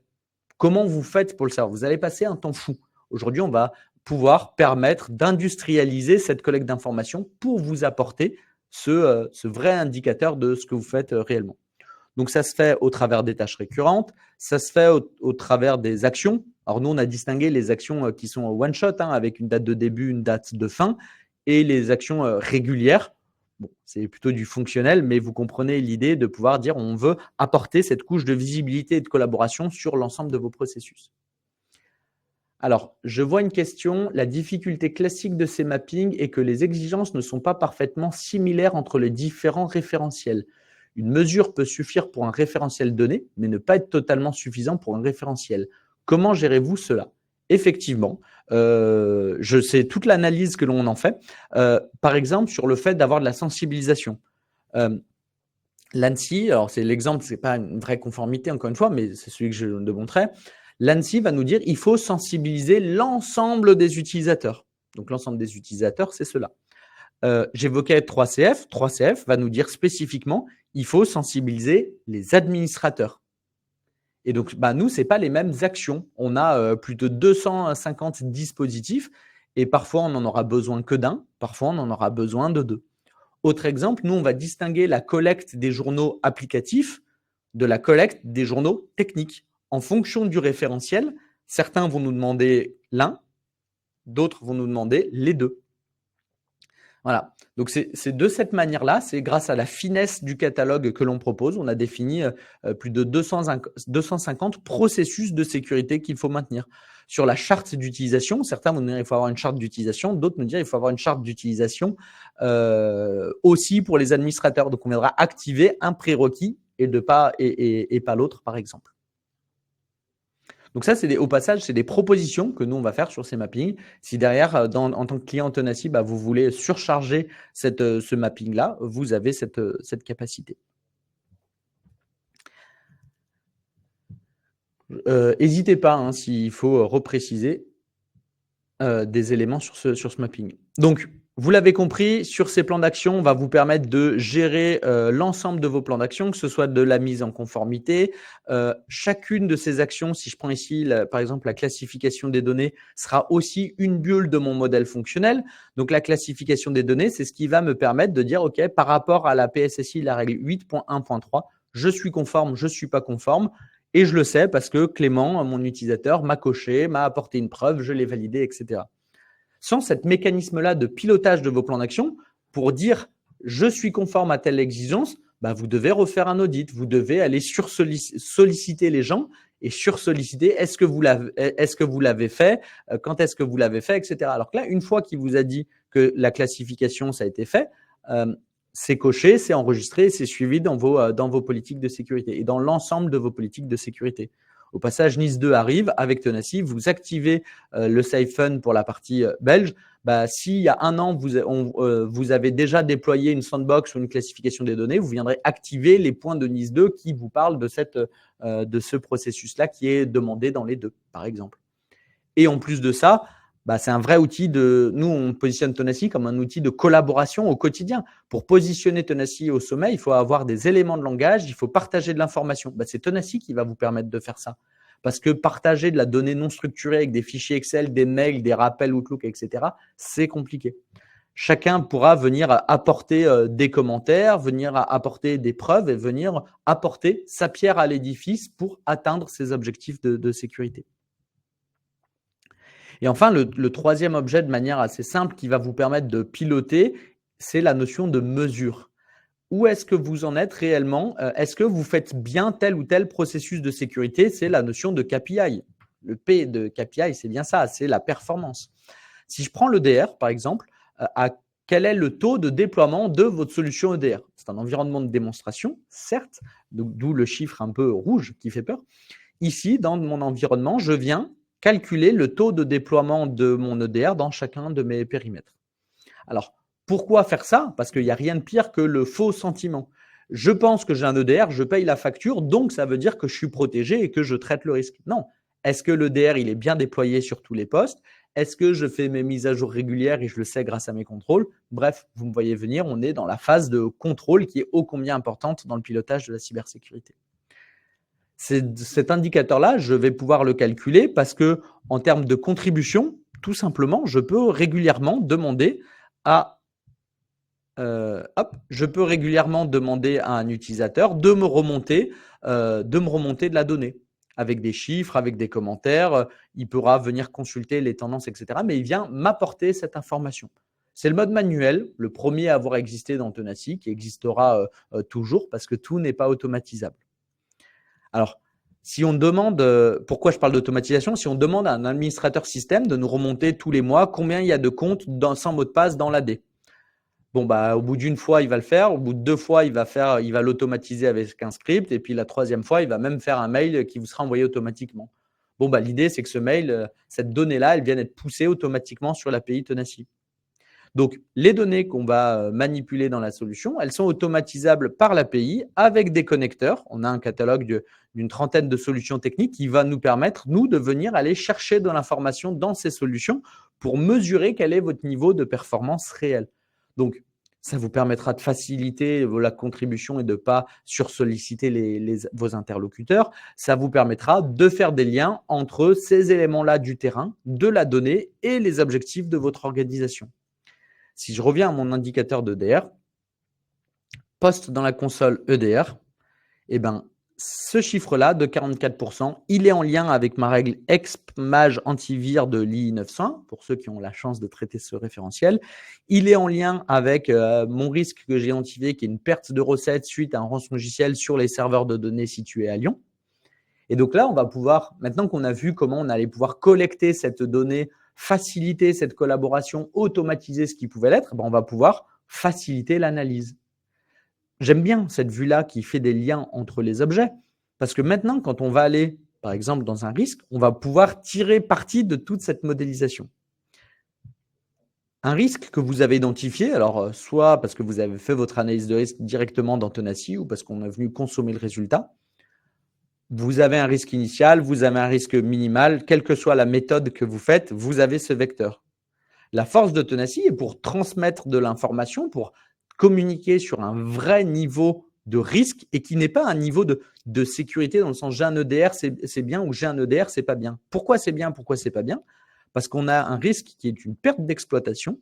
Comment vous faites pour le savoir? Vous allez passer un temps fou. Aujourd'hui, on va pouvoir permettre d'industrialiser cette collecte d'informations pour vous apporter ce vrai indicateur de ce que vous faites réellement. Donc, ça se fait au travers des tâches récurrentes, ça se fait au travers des actions. Alors, nous, on a distingué les actions qui sont one-shot, avec une date de début, une date de fin, et les actions régulières. Bon, c'est plutôt du fonctionnel, mais vous comprenez l'idée de pouvoir dire on veut apporter cette couche de visibilité et de collaboration sur l'ensemble de vos processus. Alors, je vois une question. La difficulté classique de ces mappings est que les exigences ne sont pas parfaitement similaires entre les différents référentiels. Une mesure peut suffire pour un référentiel donné, mais ne pas être totalement suffisant pour un référentiel. Comment gérez-vous cela? Effectivement, je sais toute l'analyse que l'on en fait. Par exemple, sur le fait d'avoir de la sensibilisation. L'ANSSI, alors c'est l'exemple, ce n'est pas une vraie conformité encore une fois, mais c'est celui que je démontrais. L'ANSSI va nous dire qu'il faut sensibiliser l'ensemble des utilisateurs. Donc l'ensemble des utilisateurs, c'est cela. J'évoquais 3CF. 3CF va nous dire spécifiquement il faut sensibiliser les administrateurs. Et donc, nous, ce n'est pas les mêmes actions. On a plus de 250 dispositifs et parfois, on n'en aura besoin que d'un, parfois, on en aura besoin de deux. Autre exemple, nous, on va distinguer la collecte des journaux applicatifs de la collecte des journaux techniques. En fonction du référentiel, certains vont nous demander l'un, d'autres vont nous demander les deux. Voilà, donc c'est de cette manière-là, c'est grâce à la finesse du catalogue que l'on propose, on a défini plus de 250 processus de sécurité qu'il faut maintenir. Sur la charte d'utilisation, certains vont nous dire qu'il faut avoir une charte d'utilisation, d'autres nous dire qu'il faut avoir une charte d'utilisation aussi pour les administrateurs. Donc, on viendra activer un prérequis et pas l'autre, par exemple. Donc ça, au passage, c'est des propositions que nous, on va faire sur ces mappings. Si derrière, en tant que client Tenacy, vous voulez surcharger ce mapping-là, vous avez cette capacité. N'hésitez pas s'il faut repréciser des éléments sur ce mapping. Donc, vous l'avez compris, sur ces plans d'action, on va vous permettre de gérer l'ensemble de vos plans d'action, que ce soit de la mise en conformité. Chacune de ces actions, si je prends ici, par exemple, la classification des données, sera aussi une bulle de mon modèle fonctionnel. Donc, la classification des données, c'est ce qui va me permettre de dire, OK, par rapport à la PSSI, la règle 8.1.3, je suis conforme, je ne suis pas conforme. Et je le sais parce que Clément, mon utilisateur, m'a coché, m'a apporté une preuve, je l'ai validé, etc. Sans cet mécanisme-là de pilotage de vos plans d'action, pour dire je suis conforme à telle exigence, vous devez refaire un audit, vous devez aller solliciter les gens et sursolliciter est-ce que vous l'avez fait, quand est-ce que vous l'avez fait, etc. Alors que là, une fois qu'il vous a dit que la classification, ça a été fait, c'est coché, c'est enregistré, c'est suivi dans vos politiques de sécurité et dans l'ensemble de vos politiques de sécurité. Au passage, NIS 2 arrive avec Tenacy, vous activez le Siphon pour la partie belge. S'il y a un an, vous avez déjà déployé une sandbox ou une classification des données, vous viendrez activer les points de NIS 2 qui vous parlent de ce processus-là qui est demandé dans les deux, par exemple. Et en plus de ça, c'est un vrai outil nous, on positionne Tenacy comme un outil de collaboration au quotidien. Pour positionner Tenacy au sommet, il faut avoir des éléments de langage, il faut partager de l'information. C'est Tenacy qui va vous permettre de faire ça. Parce que partager de la donnée non structurée avec des fichiers Excel, des mails, des rappels Outlook, etc., c'est compliqué. Chacun pourra venir apporter des commentaires, venir apporter des preuves et venir apporter sa pierre à l'édifice pour atteindre ses objectifs de sécurité. Et enfin, le troisième objet de manière assez simple qui va vous permettre de piloter, c'est la notion de mesure. Où est-ce que vous en êtes réellement? Est-ce que vous faites bien tel ou tel processus de sécurité? C'est la notion de KPI. Le P de KPI, c'est bien ça, c'est la performance. Si je prends l'EDR, par exemple, quel est le taux de déploiement de votre solution EDR? C'est un environnement de démonstration, certes, d'où le chiffre un peu rouge qui fait peur. Ici, dans mon environnement, je viens calculer le taux de déploiement de mon EDR dans chacun de mes périmètres. Alors, pourquoi faire ça? Parce qu'il n'y a rien de pire que le faux sentiment. Je pense que j'ai un EDR, je paye la facture, donc ça veut dire que je suis protégé et que je traite le risque. Non. Est-ce que l'EDR il est bien déployé sur tous les postes? Est-ce que je fais mes mises à jour régulières et je le sais grâce à mes contrôles? Bref, vous me voyez venir, on est dans la phase de contrôle qui est ô combien importante dans le pilotage de la cybersécurité. Cet indicateur-là, je vais pouvoir le calculer parce que en termes de contribution, tout simplement, je peux régulièrement demander à un utilisateur de me remonter de la donnée avec des chiffres, avec des commentaires. Il pourra venir consulter les tendances, etc. Mais il vient m'apporter cette information. C'est le mode manuel, le premier à avoir existé dans Tenacy, qui existera toujours parce que tout n'est pas automatisable. Alors, si on demande, pourquoi je parle d'automatisation? Si on demande à un administrateur système de nous remonter tous les mois combien il y a de comptes sans mot de passe dans l'AD. Bon, au bout d'une fois, il va le faire. Au bout de 2 fois, il va l'automatiser avec un script. Et puis la 3e fois, il va même faire un mail qui vous sera envoyé automatiquement. Bon, l'idée, c'est que ce mail, cette donnée-là, elle vienne être poussée automatiquement sur l'API Tenacy. Donc, les données qu'on va manipuler dans la solution, elles sont automatisables par l'API avec des connecteurs. On a un catalogue d'une trentaine de solutions techniques qui va nous permettre, nous, de venir aller chercher de l'information dans ces solutions pour mesurer quel est votre niveau de performance réel. Donc, ça vous permettra de faciliter la contribution et de ne pas sursolliciter vos interlocuteurs. Ça vous permettra de faire des liens entre ces éléments-là du terrain, de la donnée et les objectifs de votre organisation. Si je reviens à mon indicateur d'EDR, poste dans la console EDR, ce chiffre-là de 44%, il est en lien avec ma règle EXP-MAJ antivir de l'II900, pour ceux qui ont la chance de traiter ce référentiel. Il est en lien avec mon risque que j'ai identifié, qui est une perte de recettes suite à un rançongiciel sur les serveurs de données situés à Lyon. Et donc là, on va pouvoir, maintenant qu'on a vu comment on allait pouvoir collecter cette donnée, faciliter cette collaboration, automatiser ce qui pouvait l'être, on va pouvoir faciliter l'analyse. J'aime bien cette vue-là qui fait des liens entre les objets, parce que maintenant, quand on va aller, par exemple, dans un risque, on va pouvoir tirer parti de toute cette modélisation. Un risque que vous avez identifié, alors soit parce que vous avez fait votre analyse de risque directement dans Tenacy ou parce qu'on est venu consommer le résultat, vous avez un risque initial, vous avez un risque minimal, quelle que soit la méthode que vous faites, vous avez ce vecteur. La force de Tenacy est pour transmettre de l'information, pour communiquer sur un vrai niveau de risque et qui n'est pas un niveau de sécurité dans le sens j'ai un EDR, c'est bien ou j'ai un EDR, c'est pas bien. Pourquoi c'est bien, pourquoi c'est pas bien? Parce qu'on a un risque qui est une perte d'exploitation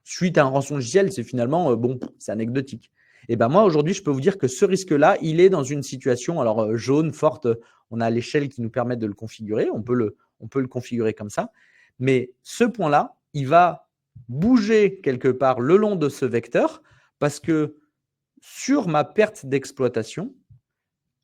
suite à un rançongiciel, c'est finalement, c'est anecdotique. Et moi, aujourd'hui, je peux vous dire que ce risque-là, il est dans une situation alors jaune, forte. On a l'échelle qui nous permet de le configurer. On peut le configurer comme ça. Mais ce point-là, il va bouger quelque part le long de ce vecteur parce que sur ma perte d'exploitation,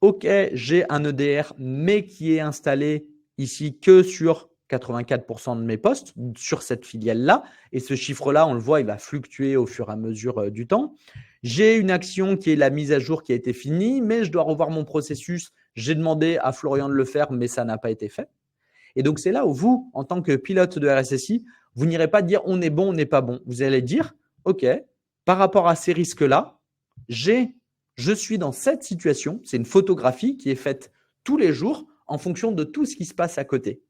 OK, j'ai un EDR, mais qui est installé ici que sur 84% de mes postes sur cette filiale-là. Et ce chiffre-là, on le voit, il va fluctuer au fur et à mesure du temps. J'ai une action qui est la mise à jour qui a été finie, mais je dois revoir mon processus. J'ai demandé à Florian de le faire, mais ça n'a pas été fait. Et donc, c'est là où vous, en tant que pilote de RSSI, vous n'irez pas dire on est bon, on n'est pas bon. Vous allez dire, OK, par rapport à ces risques-là, je suis dans cette situation. C'est une photographie qui est faite tous les jours en fonction de tout ce qui se passe à côté.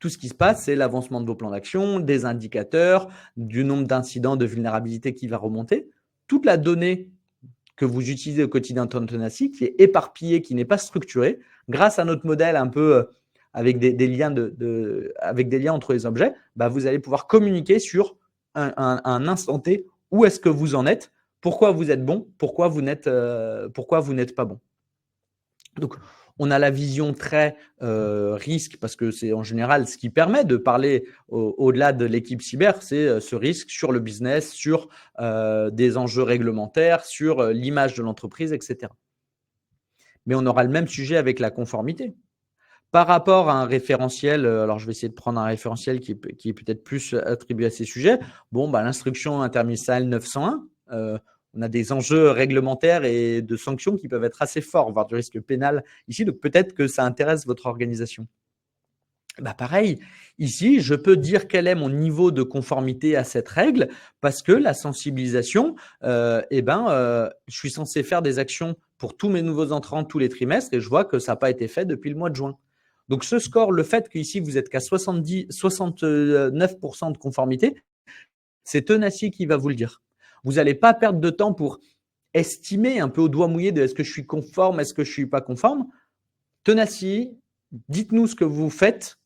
Tout ce qui se passe, c'est l'avancement de vos plans d'action, des indicateurs, du nombre d'incidents de vulnérabilité qui va remonter. Toute la donnée que vous utilisez au quotidien dans Tenacy, qui est éparpillée, qui n'est pas structurée, grâce à notre modèle un peu avec des liens avec des liens entre les objets, vous allez pouvoir communiquer sur un instant T où est-ce que vous en êtes, pourquoi vous êtes bon, pourquoi vous n'êtes pas bon. Donc, on a la vision très risque parce que c'est en général ce qui permet de parler au-delà de l'équipe cyber, c'est ce risque sur le business, sur des enjeux réglementaires, sur l'image de l'entreprise, etc. Mais on aura le même sujet avec la conformité. Par rapport à un référentiel, alors je vais essayer de prendre un référentiel qui est peut-être plus attribué à ces sujets. Bon, l'instruction interministérielle 901, on a des enjeux réglementaires et de sanctions qui peuvent être assez forts, voire du risque pénal ici. Donc peut-être que ça intéresse votre organisation. Pareil, ici, je peux dire quel est mon niveau de conformité à cette règle parce que la sensibilisation, je suis censé faire des actions pour tous mes nouveaux entrants tous les trimestres et je vois que ça n'a pas été fait depuis le mois de juin. Donc ce score, le fait qu'ici vous êtes qu'à 69% de conformité, c'est Tenacier qui va vous le dire. Vous n'allez pas perdre de temps pour estimer un peu au doigt mouillé de est-ce que je suis conforme, est-ce que je ne suis pas conforme. Tenacier, dites-nous ce que vous faites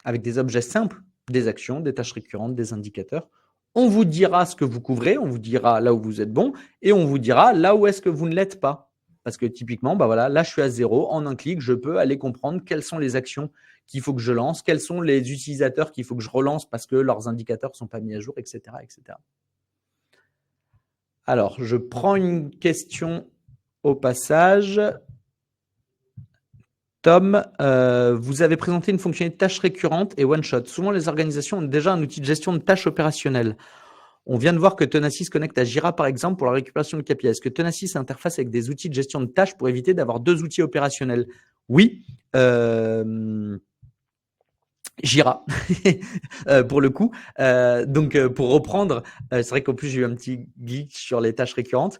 avec des objets simples, des actions, des tâches récurrentes, des indicateurs. On vous dira ce que vous couvrez, on vous dira là où vous êtes bon et on vous dira là où est-ce que vous ne l'êtes pas. Parce que typiquement, là, je suis à 0. En un clic, je peux aller comprendre quelles sont les actions qu'il faut que je lance, quels sont les utilisateurs qu'il faut que je relance parce que leurs indicateurs ne sont pas mis à jour, etc., etc. Alors, je prends une question au passage. Tom, vous avez présenté une fonctionnalité tâches récurrentes et one-shot. Souvent, les organisations ont déjà un outil de gestion de tâches opérationnelles. On vient de voir que Tenacy se connecte à Jira, par exemple, pour la récupération de KPI. Est-ce que Tenacy s'interface avec des outils de gestion de tâches pour éviter d'avoir deux outils opérationnels? Oui. Jira, pour le coup. Pour reprendre, c'est vrai qu'en plus, j'ai eu un petit glitch sur les tâches récurrentes.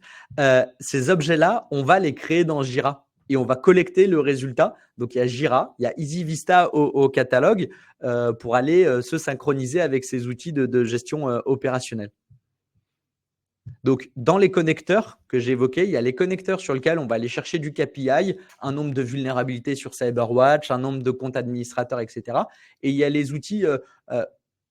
Ces objets-là, on va les créer dans Jira et on va collecter le résultat. Donc, il y a Jira, il y a Easy Vista au catalogue pour aller se synchroniser avec ces outils de gestion opérationnelle. Donc, dans les connecteurs que j'ai évoqués, il y a les connecteurs sur lesquels on va aller chercher du KPI, un nombre de vulnérabilités sur CyberWatch, un nombre de comptes administrateurs, etc. Et il y a les outils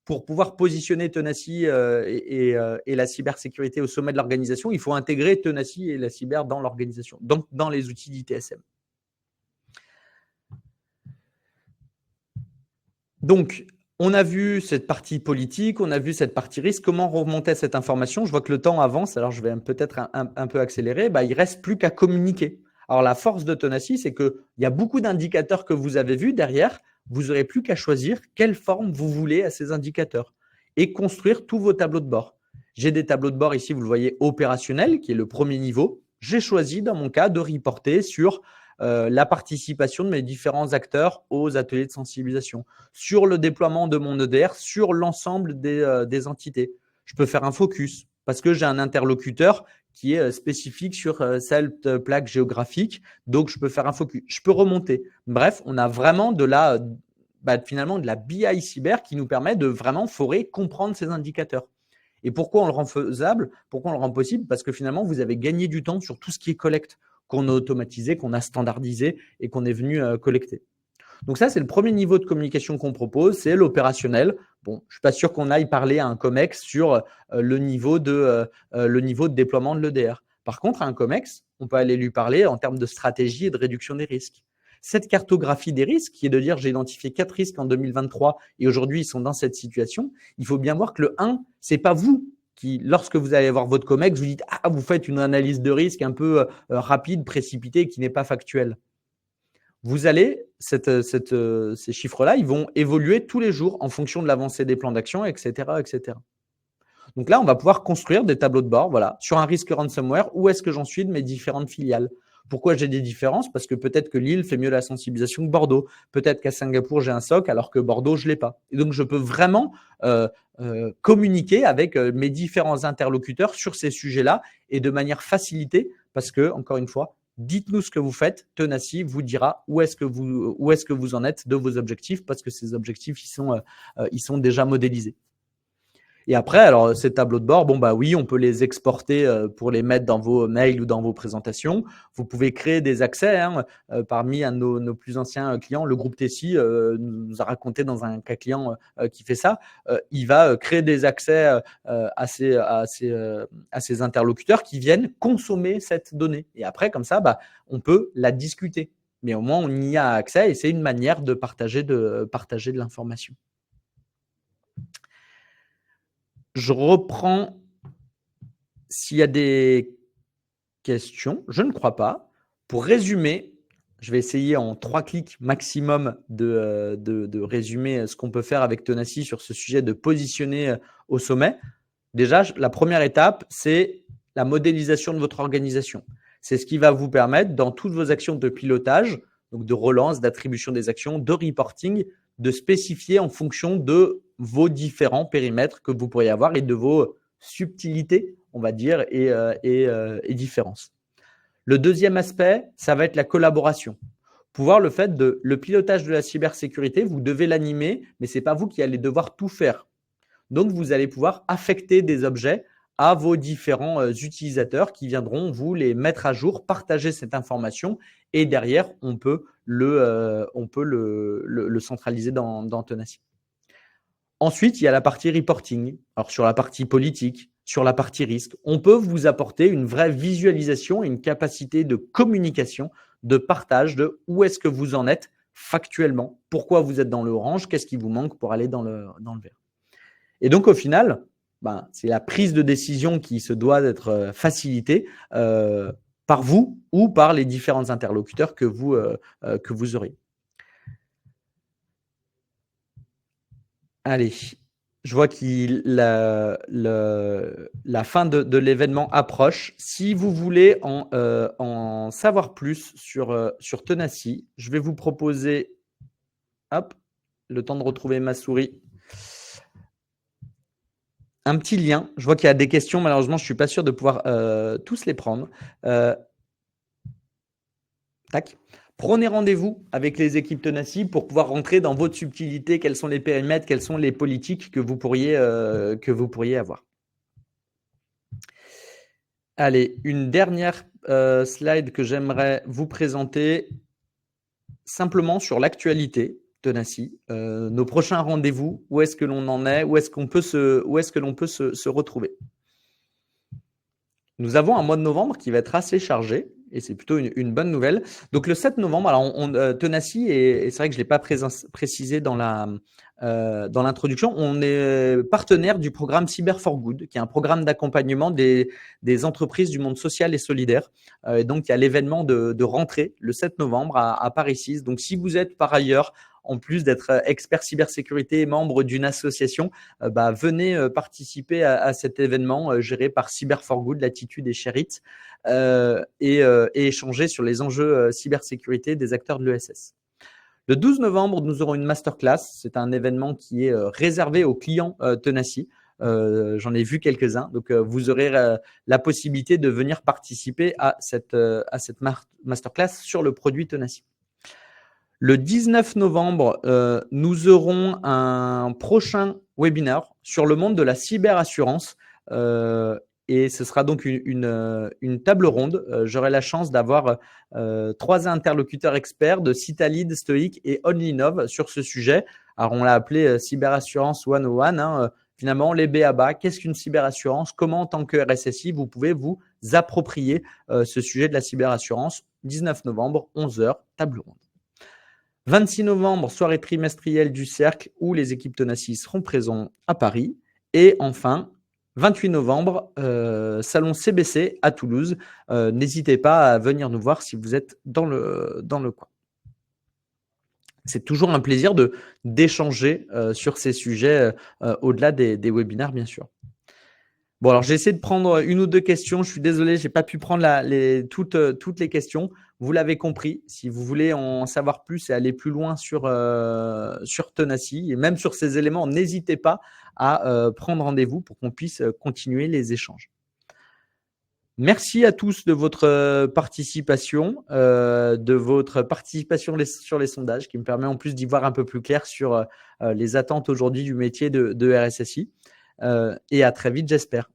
pour pouvoir positionner Tenacy et la cybersécurité au sommet de l'organisation. Il faut intégrer Tenacy et la cyber dans l'organisation, donc dans les outils d'ITSM. Donc, on a vu cette partie politique, on a vu cette partie risque. Comment remonter cette information? Je vois que le temps avance, alors je vais peut-être un peu accélérer. Il ne reste plus qu'à communiquer. Alors, la force de Tenacy, c'est qu'il y a beaucoup d'indicateurs que vous avez vus derrière. Vous n'aurez plus qu'à choisir quelle forme vous voulez à ces indicateurs et construire tous vos tableaux de bord. J'ai des tableaux de bord ici, vous le voyez, opérationnels, qui est le premier niveau. J'ai choisi, dans mon cas, de reporter sur la participation de mes différents acteurs aux ateliers de sensibilisation, sur le déploiement de mon EDR, sur l'ensemble des entités. Je peux faire un focus parce que j'ai un interlocuteur qui est spécifique sur cette plaque géographique, donc je peux faire un focus. Je peux remonter. Bref, on a vraiment finalement de la BI cyber qui nous permet de vraiment forer, comprendre ces indicateurs. Et pourquoi on le rend faisable? Pourquoi on le rend possible? Parce que finalement, vous avez gagné du temps sur tout ce qui est collecte, qu'on a automatisé, qu'on a standardisé et qu'on est venu collecter. Donc ça, c'est le premier niveau de communication qu'on propose, c'est l'opérationnel. Bon, je ne suis pas sûr qu'on aille parler à un COMEX sur le niveau de déploiement de l'EDR. Par contre, à un COMEX, on peut aller lui parler en termes de stratégie et de réduction des risques. Cette cartographie des risques, qui est de dire j'ai identifié 4 risques en 2023 et aujourd'hui ils sont dans cette situation, il faut bien voir que le 1, ce n'est pas vous qui, lorsque vous allez voir votre COMEX, vous dites « Ah, vous faites une analyse de risque un peu rapide, précipitée, qui n'est pas factuelle. » Vous allez, ces chiffres-là, ils vont évoluer tous les jours en fonction de l'avancée des plans d'action, etc., etc. Donc là, on va pouvoir construire des tableaux de bord, voilà, sur un risque ransomware, où est-ce que j'en suis de mes différentes filiales. Pourquoi j'ai des différences? Parce que peut-être que Lille fait mieux la sensibilisation que Bordeaux. Peut-être qu'à Singapour, j'ai un SOC alors que Bordeaux, je ne l'ai pas. Et donc, je peux vraiment communiquer avec mes différents interlocuteurs sur ces sujets-là et de manière facilitée parce que, encore une fois, dites-nous ce que vous faites. Tenacy vous dira où est-ce que vous en êtes de vos objectifs parce que ces objectifs, ils sont déjà modélisés. Et après, alors ces tableaux de bord, bon bah oui, on peut les exporter pour les mettre dans vos mails ou dans vos présentations. Vous pouvez créer des accès. Hein. Parmi un de nos plus anciens clients, le groupe Tessie nous a raconté dans un cas client qui fait ça. Il va créer des accès à ses interlocuteurs qui viennent consommer cette donnée. Et après, comme ça, bah, on peut la discuter. Mais au moins, on y a accès et c'est une manière de partager de l'information. Je reprends s'il y a des questions. Je ne crois pas. Pour résumer, je vais essayer en 3 clics maximum de résumer ce qu'on peut faire avec Tenacy sur ce sujet de positionner au sommet. Déjà, la première étape, c'est la modélisation de votre organisation. C'est ce qui va vous permettre, dans toutes vos actions de pilotage, donc de relance, d'attribution des actions, de reporting, de spécifier en fonction de vos différents périmètres que vous pourriez avoir et de vos subtilités, on va dire, et différences. Le deuxième aspect, ça va être la collaboration. Pouvoir le pilotage de la cybersécurité, vous devez l'animer, mais ce n'est pas vous qui allez devoir tout faire. Donc, vous allez pouvoir affecter des objets à vos différents utilisateurs qui viendront vous les mettre à jour, partager cette information et derrière, on peut le centraliser dans Tenacy. Ensuite, il y a la partie reporting. Alors, sur la partie politique, sur la partie risque, on peut vous apporter une vraie visualisation et une capacité de communication, de partage de où est-ce que vous en êtes factuellement, pourquoi vous êtes dans le orange, qu'est-ce qui vous manque pour aller dans le vert. Et donc, au final, c'est la prise de décision qui se doit d'être facilitée par vous ou par les différents interlocuteurs que vous aurez. Allez, je vois que la fin de l'événement approche. Si vous voulez en savoir plus sur Tenacy, je vais vous proposer, le temps de retrouver ma souris, un petit lien. Je vois qu'il y a des questions. Malheureusement, je ne suis pas sûr de pouvoir tous les prendre. Tac. Prenez rendez-vous avec les équipes Tenacy pour pouvoir rentrer dans votre subtilité. Quels sont les périmètres, quelles sont les politiques que vous pourriez avoir. Allez, une dernière slide que j'aimerais vous présenter simplement sur l'actualité Tenacy. Nos prochains rendez-vous, où est-ce que l'on en est, où est-ce que l'on peut se retrouver. Nous avons un mois de novembre qui va être assez chargé. Et c'est plutôt une bonne nouvelle. Donc, le 7 novembre, alors Tenacy, et c'est vrai que je ne l'ai pas précisé dans l'introduction, on est partenaire du programme Cyber for Good, qui est un programme d'accompagnement des entreprises du monde social et solidaire. Et donc, il y a l'événement de rentrée le 7 novembre à Paris 6. Donc, si vous êtes par ailleurs, en plus d'être expert cybersécurité et membre d'une association, venez participer à cet événement géré par Cyber for Good, Latitude et Sherit, et échanger sur les enjeux cybersécurité des acteurs de l'ESS. Le 12 novembre, nous aurons une masterclass. C'est un événement qui est réservé aux clients Tenacy. J'en ai vu quelques-uns. Donc, vous aurez la possibilité de venir participer à cette masterclass sur le produit Tenacy. Le 19 novembre, nous aurons un prochain webinaire sur le monde de la cyberassurance. Et ce sera donc une table ronde. J'aurai la chance d'avoir 3 interlocuteurs experts de Citalid, Stoic et OnlyNov sur ce sujet. Alors, on l'a appelé Cyberassurance 101. Hein. Finalement, les B.A.B.A. Qu'est-ce qu'une cyberassurance? Comment, en tant que RSSI, vous pouvez vous approprier ce sujet de la cyberassurance? 19 novembre, 11h, table ronde. 26 novembre, soirée trimestrielle du Cercle où les équipes Tenacy seront présentes à Paris. Et enfin, 28 novembre, salon CBC à Toulouse. N'hésitez pas à venir nous voir si vous êtes dans le coin. C'est toujours un plaisir d'échanger sur ces sujets au-delà des webinaires, bien sûr. Bon, alors j'ai essayé de prendre une ou deux questions. Je suis désolé, je n'ai pas pu prendre toutes les questions. Vous l'avez compris, si vous voulez en savoir plus et aller plus loin sur Tenacy et même sur ces éléments, n'hésitez pas à prendre rendez-vous pour qu'on puisse continuer les échanges. Merci à tous de votre participation, sur les sondages qui me permet en plus d'y voir un peu plus clair sur les attentes aujourd'hui du métier de RSSI. Et à très vite, j'espère.